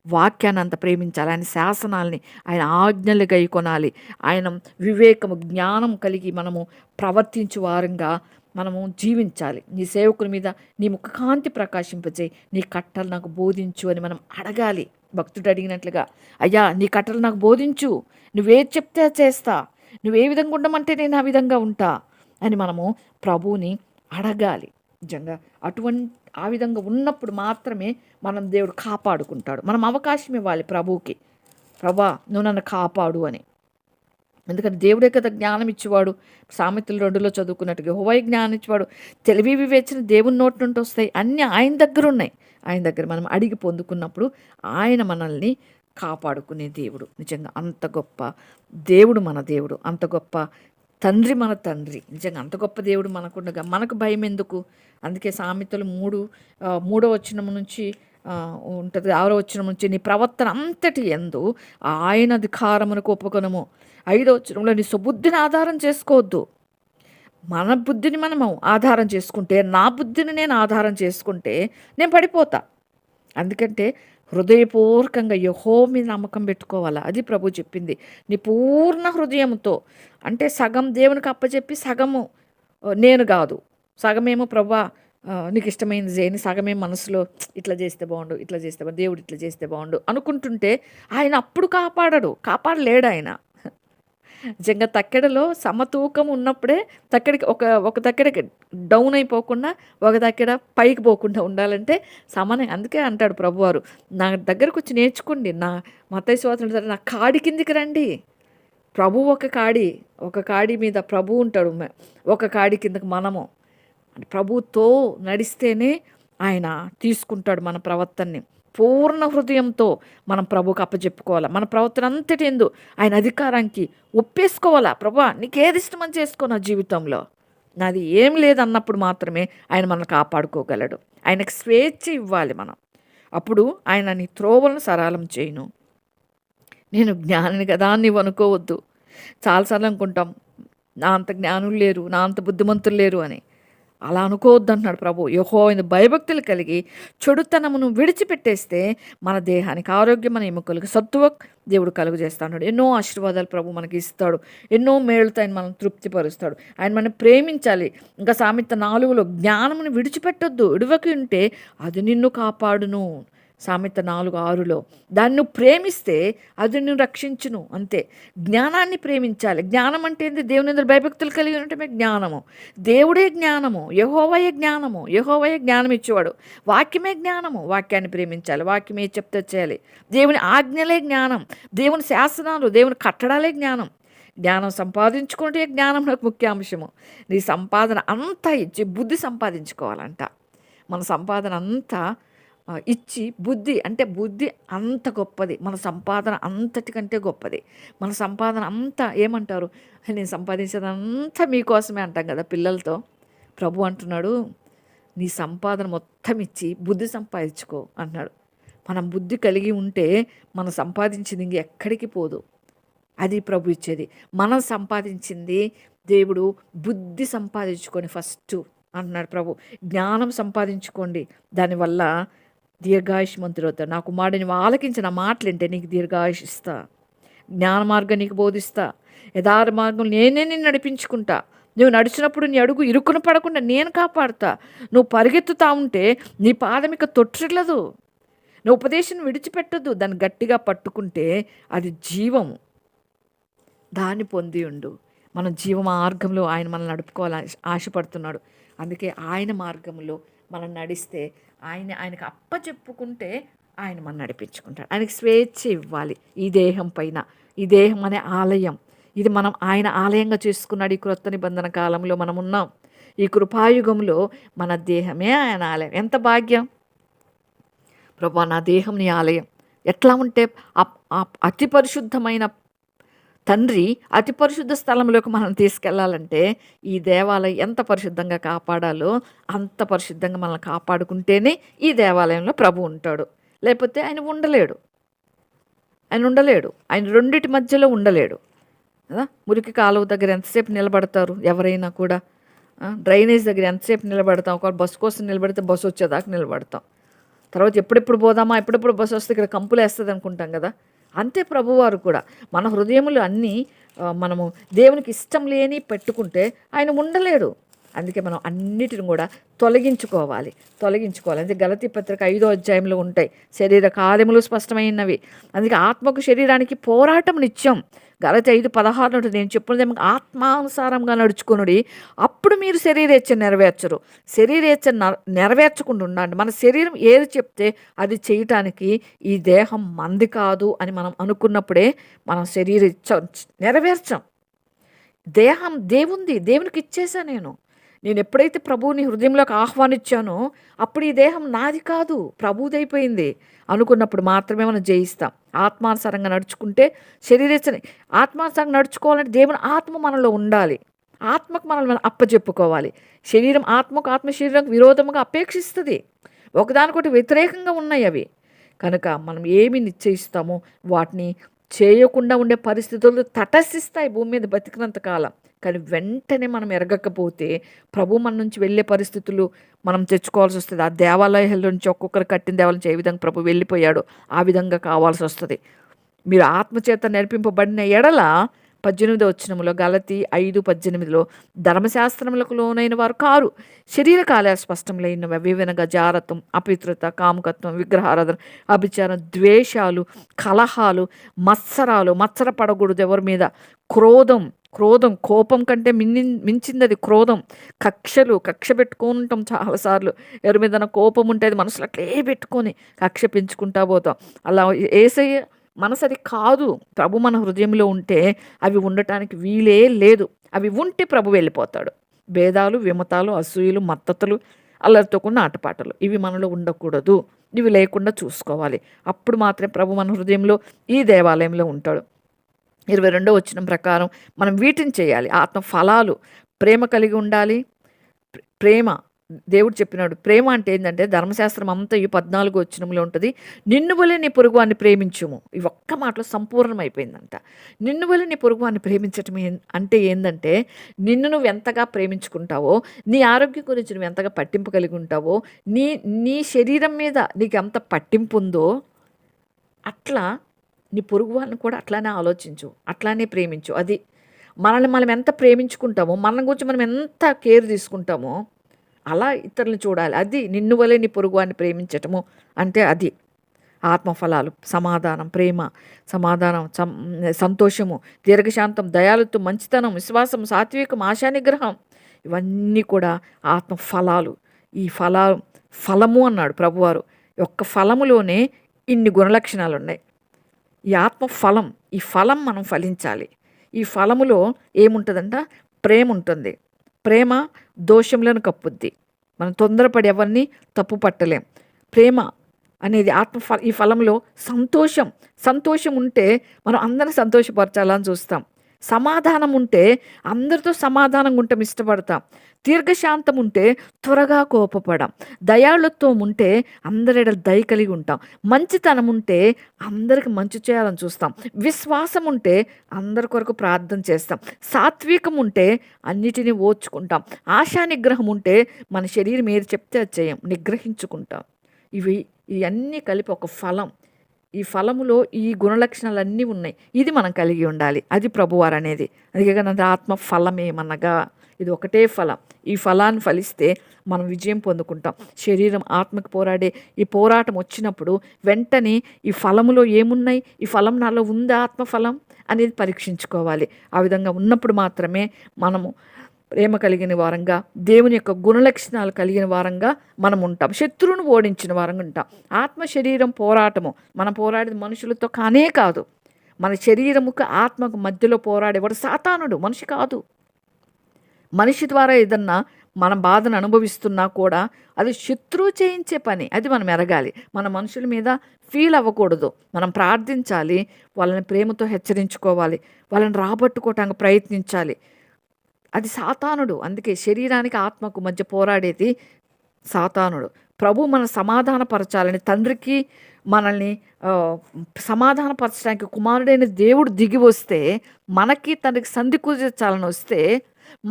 వాక్యాన్ని అంత ప్రేమించాలి, ఆయన శాసనాల్ని, ఆయన ఆజ్ఞలు గైకొనాలి, ఆయన వివేకము జ్ఞానం కలిగి మనము ప్రవర్తించు వారంగా మనము జీవించాలి. నీ సేవకుని మీద నీ ముఖకాంతి ప్రకాశింపజేయి, నీ కట్టలు నాకు బోధించు అని మనం అడగాలి. భక్తుడు అడిగినట్లుగా, అయ్యా నీ కట్టలు నాకు బోధించు, నువ్వేది చెప్తే చేస్తా, నువ్వే విధంగా ఉండమంటే నేను ఆ విధంగా ఉంటా అని మనము ప్రభువుని అడగాలి. నిజంగా ఆ విధంగా ఉన్నప్పుడు మాత్రమే మనం దేవుడు కాపాడుకుంటాడు. మనం అవకాశం ఇవ్వాలి ప్రభువుకి, ప్రభా నువ్వు నన్ను కాపాడు అని. ఎందుకంటే దేవుడే కదా జ్ఞానం ఇచ్చేవాడు. సామెతలు 2లో చదువుకున్నట్టుగా యెహోవా జ్ఞానం ఇచ్చేవాడు. తెలివి వివేచన దేవుని నోటి నుండి వస్తాయి, అన్నీ ఆయన దగ్గర ఉన్నాయి. ఆయన దగ్గర మనం అడిగి పొందుకున్నప్పుడు ఆయన మనల్ని కాపాడుకునే దేవుడు. నిజంగా అంత గొప్ప దేవుడు మన దేవుడు, అంత గొప్ప తండ్రి మన తండ్రి. నిజంగా అంత గొప్ప దేవుడు మనకుండగా మనకు భయం ఎందుకు? అందుకే సామెతలు 3వ వచనం నుంచి ఉంటుంది, 6వ వచనం నుంచి, నీ ప్రవర్తన అంతటి యందు ఆయన అధికారమునకు ఒప్పుకొనము. 5వ వచనంలో నీ సుబుద్ధిని ఆధారం చేసుకోవద్దు. మన బుద్ధిని మనము ఆధారం చేసుకుంటే, నా బుద్ధిని నేను ఆధారం చేసుకుంటే నేను పడిపోతా. అందుకంటే హృదయపూర్వకంగా యెహోవా మీద నమ్మకం పెట్టుకోవాలా. అది ప్రభు చెప్పింది. నీ పూర్ణ హృదయంతో, అంటే సగం దేవునికి అప్పచెప్పి సగము నేను కాదు, సగమేమో ప్రభువా నీకు ఇష్టమైనది చేయని, సగమే మనసులో ఇట్లా చేస్తే బాగుండు, ఇట్లా చేస్తే బాగుండు, దేవుడు ఇట్లా చేస్తే బాగుండు అనుకుంటుంటే ఆయన అప్పుడు కాపాడలేడు ఆయన. నిజంగా తక్కెడలో సమతూకం ఉన్నప్పుడే తక్కెడికి ఒక తక్కెడకి డౌన్ అయిపోకుండా, ఒక తక్కెడ పైకి పోకుండా ఉండాలంటే సమానం. అందుకే అంటాడు ప్రభువారు, నా దగ్గరకు వచ్చి నేర్చుకోండి, నా మత్తయి సువార్త నా కాడి కిందికి రండి. ప్రభు ఒక కాడి మీద ప్రభు ఉంటాడు, ఒక కాడి కిందకి మనము ప్రభుతో నడిస్తేనే ఆయన తీసుకుంటాడు మన ప్రవర్తనని. పూర్ణ హృదయంతో మనం ప్రభువుకి అప్పచెప్పుకోవాలా. మన ప్రవర్తన అంతటి యందు ఆయన అధికారానికి ఒప్పేసుకోవాలా. ప్రభువా నీకేది ఇష్టమని చేసుకో నా జీవితంలో, నాది ఏం లేదన్నప్పుడు మాత్రమే ఆయన మనల్ని కాపాడుకోగలడు. ఆయనకు స్వేచ్ఛ ఇవ్వాలి మనం. అప్పుడు ఆయన నీ త్రోవలను సరళం చేయును. నేను జ్ఞానిని కదా అని నీవు అనుకోవద్దు. చాలాసార్లు అనుకుంటాం నా అంత జ్ఞానులు లేరు, నా అంత బుద్ధిమంతులు లేరు అని. అలా అనుకోవద్దు అంటున్నాడు ప్రభు. యెహోవాయందు భయభక్తులు కలిగి చెడుతనమును విడిచిపెట్టేస్తే మన దేహానికి ఆరోగ్యం, మన ఎముకలకు సత్తువ దేవుడు కలుగు చేస్తాడు. ఎన్నో ఆశీర్వాదాలు ప్రభు మనకి ఇస్తాడు. ఎన్నో మేలుతో ఆయన మనం తృప్తిపరుస్తాడు. ఆయన మనం ప్రేమించాలి. ఇంకా సామెత 4లో జ్ఞానమును విడిచిపెట్టొద్దు, విడువకి ఉంటే అది నిన్ను కాపాడును. సామెత 4:6లో దాన్ని నువ్వు ప్రేమిస్తే అది నిన్ను రక్షించును. అంతే. జ్ఞానాన్ని ప్రేమించాలి. జ్ఞానం అంటే ఏంటి? దేవుని ఎదురు భయభక్తులు కలిగి ఉండటమే జ్ఞానము. దేవుడే జ్ఞానము, యెహోవాయే జ్ఞానము, యెహోవాయే జ్ఞానం ఇచ్చేవాడు. వాక్యమే జ్ఞానము. వాక్యాన్ని ప్రేమించాలి, వాక్యమే చెప్తే చేయాలి. దేవుని ఆజ్ఞలే జ్ఞానం, దేవుని శాసనాలు, దేవుని కట్టడాలే జ్ఞానం. జ్ఞానం సంపాదించుకుంటే జ్ఞానం నాకు ముఖ్యాంశము. నీ సంపాదన అంతా ఇచ్చి బుద్ధి సంపాదించుకోవాలంట. మన సంపాదన అంతా ఇచ్చి బుద్ధి, అంటే బుద్ధి అంత గొప్పది. మన సంపాదన అంతటికంటే గొప్పది. మన సంపాదన అంతా ఏమంటారు? నేను సంపాదించేదంతా మీకోసమే అంటాం కదా పిల్లలతో. ప్రభు అంటున్నాడు నీ సంపాదన మొత్తం ఇచ్చి బుద్ధి సంపాదించుకో అంటున్నాడు. మనం బుద్ధి కలిగి ఉంటే మనం సంపాదించింది ఇంక ఎక్కడికి పోదు. అది ప్రభు ఇచ్చేది. మనం సంపాదించింది దేవుడు బుద్ధి సంపాదించుకొని ఫస్ట్ అంటున్నాడు ప్రభు. జ్ఞానం సంపాదించుకోండి, దానివల్ల దీర్ఘాయుష్మంతుడు అవుతాడు. నా కుమారుడు నువ్వు ఆలకించిన మాటలుంటే నీకు దీర్ఘాయుష్ ఇస్తా, జ్ఞాన మార్గం నీకు బోధిస్తా, యథార్థ మార్గం నేనే నిన్ను నడిపించుకుంటా. నువ్వు నడిచినప్పుడు నీ అడుగు ఇరుకున పడకుండా నేను కాపాడుతా. నువ్వు పరిగెత్తుతా ఉంటే నీ పాదమిక తొట్టిల్లదు. నువ్వు ఉపదేశం విడిచిపెట్టద్దు, దాన్ని గట్టిగా పట్టుకుంటే అది జీవము. దాన్ని పొంది ఉండు. మనం జీవ మార్గంలో ఆయన మనల్ని నడుపుకోవాలని ఆశపడుతున్నాడు. అందుకే ఆయన మార్గంలో మనం నడిస్తే ఆయనకు అప్పచెప్పుకుంటే ఆయన మనం నడిపించుకుంటాడు. ఆయనకి స్వేచ్ఛ ఇవ్వాలి. ఈ దేహం పైన, ఈ దేహం అనే ఆలయం, ఇది మనం ఆయన ఆలయంగా చేసుకున్నాడు. ఈ క్రొత్త నిబంధన కాలంలో మనం ఉన్నాం. ఈ కృపాయుగంలో మన దేహమే ఆయన ఆలయం. ఎంత భాగ్యం! ప్రభా నా దేహం నీ ఆలయం. ఎట్లా ఉంటే అతి పరిశుద్ధమైన తండ్రి అతి పరిశుద్ధ స్థలంలోకి మనం తీసుకెళ్లాలంటే ఈ దేవాలయం ఎంత పరిశుద్ధంగా కాపాడాలో అంత పరిశుద్ధంగా మనల్ని కాపాడుకుంటేనే ఈ దేవాలయంలో ప్రభు ఉంటాడు. లేకపోతే ఆయన ఉండలేడు. ఆయన రెండిటి మధ్యలో ఉండలేడు కదా. మురికి కాలువ దగ్గర ఎంతసేపు నిలబడతారు ఎవరైనా కూడా? డ్రైనేజ్ దగ్గర ఎంతసేపు నిలబడతాం? ఒక బస్సు కోసం నిలబడితే బస్సు వచ్చేదాకా నిలబడతాం. తర్వాత ఎప్పుడెప్పుడు పోదామా, ఎప్పుడెప్పుడు బస్సు వస్తే ఇక్కడ కంపులు వేస్తుంది అనుకుంటాం కదా. అంతే ప్రభువారు కూడా మన హృదయములు అన్నీ మనము దేవునికి ఇష్టం లేని పెట్టుకుంటే ఆయన ఉండలేడు. అందుకే మనం అన్నిటిని కూడా తొలగించుకోవాలి. అంటే గలతీ పత్రిక 5వ అధ్యాయంలో ఉంటాయి శరీర కార్యములు స్పష్టమైనవి. అందుకే ఆత్మకు శరీరానికి పోరాటం నిత్యం. గలతీ 5:16 నేను చెప్పున్నది ఆత్మానుసారంగా నడుచుకునుడి, అప్పుడు మీరు శరీరేచ్ఛ నెరవేర్చరు. శరీరేచ్ఛ నెరవేర్చకుండా ఉండండి. మన శరీరం ఏది చెప్తే అది చేయటానికి ఈ దేహం మంది కాదు అని మనం అనుకున్నప్పుడే మనం శరీరేచ్ఛ నెరవేర్చాం. దేహం దేవుంది, దేవునికి ఇచ్చేసా నేను ఎప్పుడైతే ప్రభువుని హృదయంలోకి ఆహ్వానించానో అప్పుడు ఈ దేహం నాది కాదు, ప్రభువుదైపోయింది అనుకున్నప్పుడు మాత్రమే మనం జయిస్తాం. ఆత్మానుసారంగా నడుచుకుంటే శరీరేచ్ఛని ఆత్మానుసారంగా నడుచుకోవాలంటే దేవుని ఆత్మ మనలో ఉండాలి. ఆత్మకు మనల్ని మనం అప్పచెప్పుకోవాలి. శరీరం ఆత్మ శరీరం విరోధముగా అపేక్షిస్తుంది. ఒకదానికొకటి వ్యతిరేకంగా ఉన్నాయి అవి. కనుక మనం ఏమి నిశ్చయిస్తామో వాటిని చేయకుండా ఉండే పరిస్థితులు తటస్థిస్తాయి భూమి మీద బతికినంత కాలం. కానీ వెంటనే మనం ఎరగకపోతే ప్రభు మన నుంచి వెళ్ళే పరిస్థితులు మనం తెచ్చుకోవాల్సి వస్తుంది. ఆ దేవాలయాల నుంచి ఒక్కొక్కరు కట్టిన దేవాలయం ఏ విధంగా ప్రభు వెళ్ళిపోయాడో ఆ విధంగా కావాల్సి వస్తుంది. మీరు ఆత్మచేత నడిపింపబడిన ఎడల 18వ వచనంలో గలతీ 5:18 ధర్మశాస్త్రములకు లోనైన వారు కారు, శరీర కాలాలు స్పష్టములైనవి అవి వినగా జారత్వం, అపితృత, కాముకత్వం, విగ్రహారాధన, అభిచారం, ద్వేషాలు, కలహాలు, మత్సర పడకూడదు ఎవరి మీద. క్రోధం కోపం కంటే మించింది అది క్రోధం. కక్ష పెట్టుకుంటాం చాలాసార్లు. ఎవరి మీద కోపం ఉంటే అది మనసులో అట్లే పెట్టుకొని కక్ష పెంచుకుంటా పోతాం. అలా యేసయ్య మనసు అది కాదు. ప్రభు మన హృదయంలో ఉంటే అవి ఉండటానికి వీలే లేదు. అవి ఉంటే ప్రభు వెళ్ళిపోతాడు. భేదాలు, విమతాలు, అసూయలు, మత్తతులు అల్లరితో కూడిన ఆటపాటలు ఇవి మనలో ఉండకూడదు. ఇవి లేకుండా చూసుకోవాలి. అప్పుడు మాత్రమే ప్రభు మన హృదయంలో ఈ దేవాలయంలో ఉంటాడు. 22వ వచనం ప్రకారం మనం వీటిని చేయాలి. ఆత్మ ఫలాలు ప్రేమ కలిగి ఉండాలి. ప్రేమ దేవుడు చెప్పినాడు. ప్రేమ అంటే ఏంటంటే ధర్మశాస్త్రం అంతా ఈ 14వ వచనంలో ఉంటుంది. నిన్ను వలె నీ పొరుగువాన్ని ప్రేమించుము. ఈ ఒక్క మాటలో సంపూర్ణమైపోయిందంట. నిన్ను వలె నీ పొరుగువాన్ని ప్రేమించటం అంటే ఏంటంటే నిన్ను నువ్వు ఎంతగా ప్రేమించుకుంటావో, నీ ఆరోగ్యం గురించి నువ్వు ఎంతగా పట్టింపు కలిగి ఉంటావో, నీ శరీరం మీద నీకు ఎంత పట్టింపు ఉందో అట్లా నీ పొరుగు వాళ్ళని కూడా అట్లానే ఆలోచించు, అట్లానే ప్రేమించు. అది మనల్ని మనం ఎంత ప్రేమించుకుంటామో, మన గురించి మనం ఎంత కేర్ తీసుకుంటామో అలా ఇతరులను చూడాలి. అది నిన్ను వలె నీ పొరుగు వాడిని ప్రేమించటము అంటే అది. ఆత్మఫలాలు సమాధానం, ప్రేమ, సమాధానం, సంతోషము, దీర్ఘశాంతం, దయాలుత్వం, మంచితనం, విశ్వాసం, సాత్వికం, ఆశానిగ్రహం, ఇవన్నీ కూడా ఆత్మఫలాలు. ఈ ఫలము అన్నాడు ప్రభువారు. ఒక్క ఫలములోనే ఇన్ని గుణలక్షణాలు ఉన్నాయి. ఈ ఆత్మ ఫలం, ఈ ఫలం మనం ఫలించాలి. ఈ ఫలములో ఏముంటుందంట? ప్రేమ ఉంటుంది. ప్రేమ దోషంలను కప్పుద్ది. మనం తొందరపడి ఎవరిని తప్పు పట్టలేం. ప్రేమ అనేది ఈ ఫలంలో సంతోషం ఉంటే మనం అందరిని సంతోషపరచాలని చూస్తాం. సమాధానం ఉంటే అందరితో సమాధానంగా ఉంటాం, ఇష్టపడతాం. దీర్ఘశాంతం ఉంటే త్వరగా కోపపడం. దయాళుత్వం ఉంటే అందరి దయ కలిగి ఉంటాం. మంచితనం ఉంటే అందరికి మంచి చేయాలని చూస్తాం. విశ్వాసం ఉంటే అందరి కొరకు ప్రార్థన చేస్తాం. సాత్వికం ఉంటే అన్నిటినీ ఓర్చుకుంటాం. ఆశా నిగ్రహం ఉంటే మన శరీరం ఏది చెప్తే అది చేయం, నిగ్రహించుకుంటాం. ఇవన్నీ కలిపి ఒక ఫలం. ఈ ఫలములో ఈ గుణలక్షణాలన్నీ ఉన్నాయి. ఇది మనం కలిగి ఉండాలి. అది ప్రభువారు అనేది. అందుకే కదా ఆత్మ ఫలమేమనగా ఇది ఒకటే ఫలం. ఈ ఫలాన్ని ఫలిస్తే మనం విజయం పొందుకుంటాం. శరీరం ఆత్మకి పోరాడే ఈ పోరాటం వచ్చినప్పుడు వెంటనే ఈ ఫలములో ఏమున్నాయి, ఈ ఫలం నాలో ఉందా ఆత్మఫలం అనేది పరీక్షించుకోవాలి. ఆ విధంగా ఉన్నప్పుడు మాత్రమే మనము ప్రేమ కలిగిన వారంగా, దేవుని యొక్క గుణలక్షణాలు కలిగిన వారంగా మనం ఉంటాం. శత్రువును ఓడించిన వారంగా ఉంటాం. ఆత్మ శరీరం పోరాటము. మనం పోరాడేది మనుషులతో కానే కాదు. మన శరీరముకు ఆత్మకు మధ్యలో పోరాడేవాడు సాతానుడు, మనిషి కాదు. మనిషి ద్వారా ఏదన్నా మన బాధను అనుభవిస్తున్నా కూడా అది శత్రువు చేయించే పని. అది మనం ఎరగాలి. మన మనుషుల మీద ఫీల్ అవ్వకూడదు. మనం ప్రార్థించాలి, వాళ్ళని ప్రేమతో హెచ్చరించుకోవాలి, వాళ్ళని రాబట్టుకోవటానికి ప్రయత్నించాలి. అది సాతానుడు. అందుకే శరీరానికి ఆత్మకు మధ్య పోరాడేది సాతానుడు. ప్రభు మన సమాధానపరచాలని, తండ్రికి మనల్ని సమాధానపరచడానికి కుమారుడైన దేవుడు దిగి వస్తే, మనకి తండ్రికి సంధి కుదిర్చాలని వస్తే,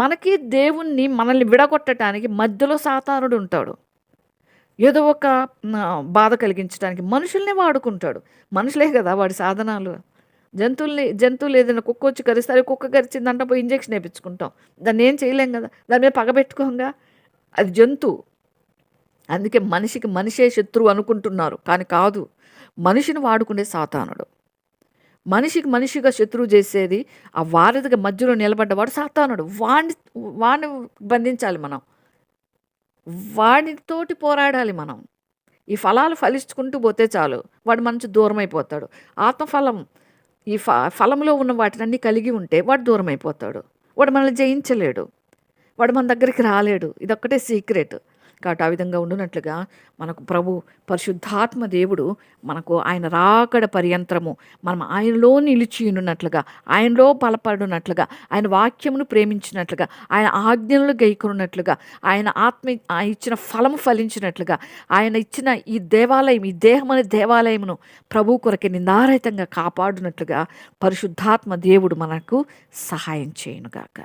మనకి దేవుణ్ణి మనల్ని విడగొట్టడానికి మధ్యలో సాతానుడు ఉంటాడు. ఏదో ఒక బాధ కలిగించడానికి మనుషుల్ని వాడుకుంటాడు. మనుషులే కదా వాడి సాధనాలు. జంతువులు ఏదైనా కుక్క వచ్చి కరిస్తే కుక్క కరిచిందంట పోయి ఇంజక్షన్ వేయించుకుంటాం. దాన్ని ఏం చేయలేం కదా, దాని మీద పగబెట్టుకోంగా. అది జంతువు. అందుకే మనిషికి మనిషే శత్రువు అనుకుంటున్నారు, కానీ కాదు. మనిషిని వాడుకునే సాతానుడు. మనిషికి మనిషిగా శత్రువు చేసేది ఆ వారధిగా మధ్యలో నిలబడ్డవాడు సాతానుడు. వాడిని బంధించాలి మనం, వాడితోటి పోరాడాలి మనం. ఈ ఫలాలు ఫలించుకుంటూ పోతే చాలు, వాడు మంచి దూరం అయిపోతాడు. ఆత్మఫలం ఈ ఫలంలో ఉన్న వాటినన్నీ కలిగి ఉంటే వాడు దూరం అయిపోతాడు. వాడు మనల్ని జయించలేడు, వాడు మన దగ్గరికి రాలేడు. ఇదొక్కటే సీక్రెట్. కాబట్టి ఆ విధంగా ఉండునట్లుగా మనకు ప్రభు పరిశుద్ధాత్మ దేవుడు మనకు ఆయన రాకడ పర్యంతరము మనం ఆయనలో నిలిచి ఉన్నట్లుగా, ఆయనలో బలపడినట్లుగా, ఆయన వాక్యమును ప్రేమించినట్లుగా, ఆయన ఆజ్ఞలను గైకొన్నట్లుగా, ఆయన ఆత్మ ఇచ్చిన ఫలము ఫలించినట్లుగా, ఆయన ఇచ్చిన ఈ దేవాలయం, ఈ దేహం అనే దేవాలయమును ప్రభు కొరకే నిందారహితంగా కాపాడునట్లుగా పరిశుద్ధాత్మ దేవుడు మనకు సహాయం చేయనుగాక.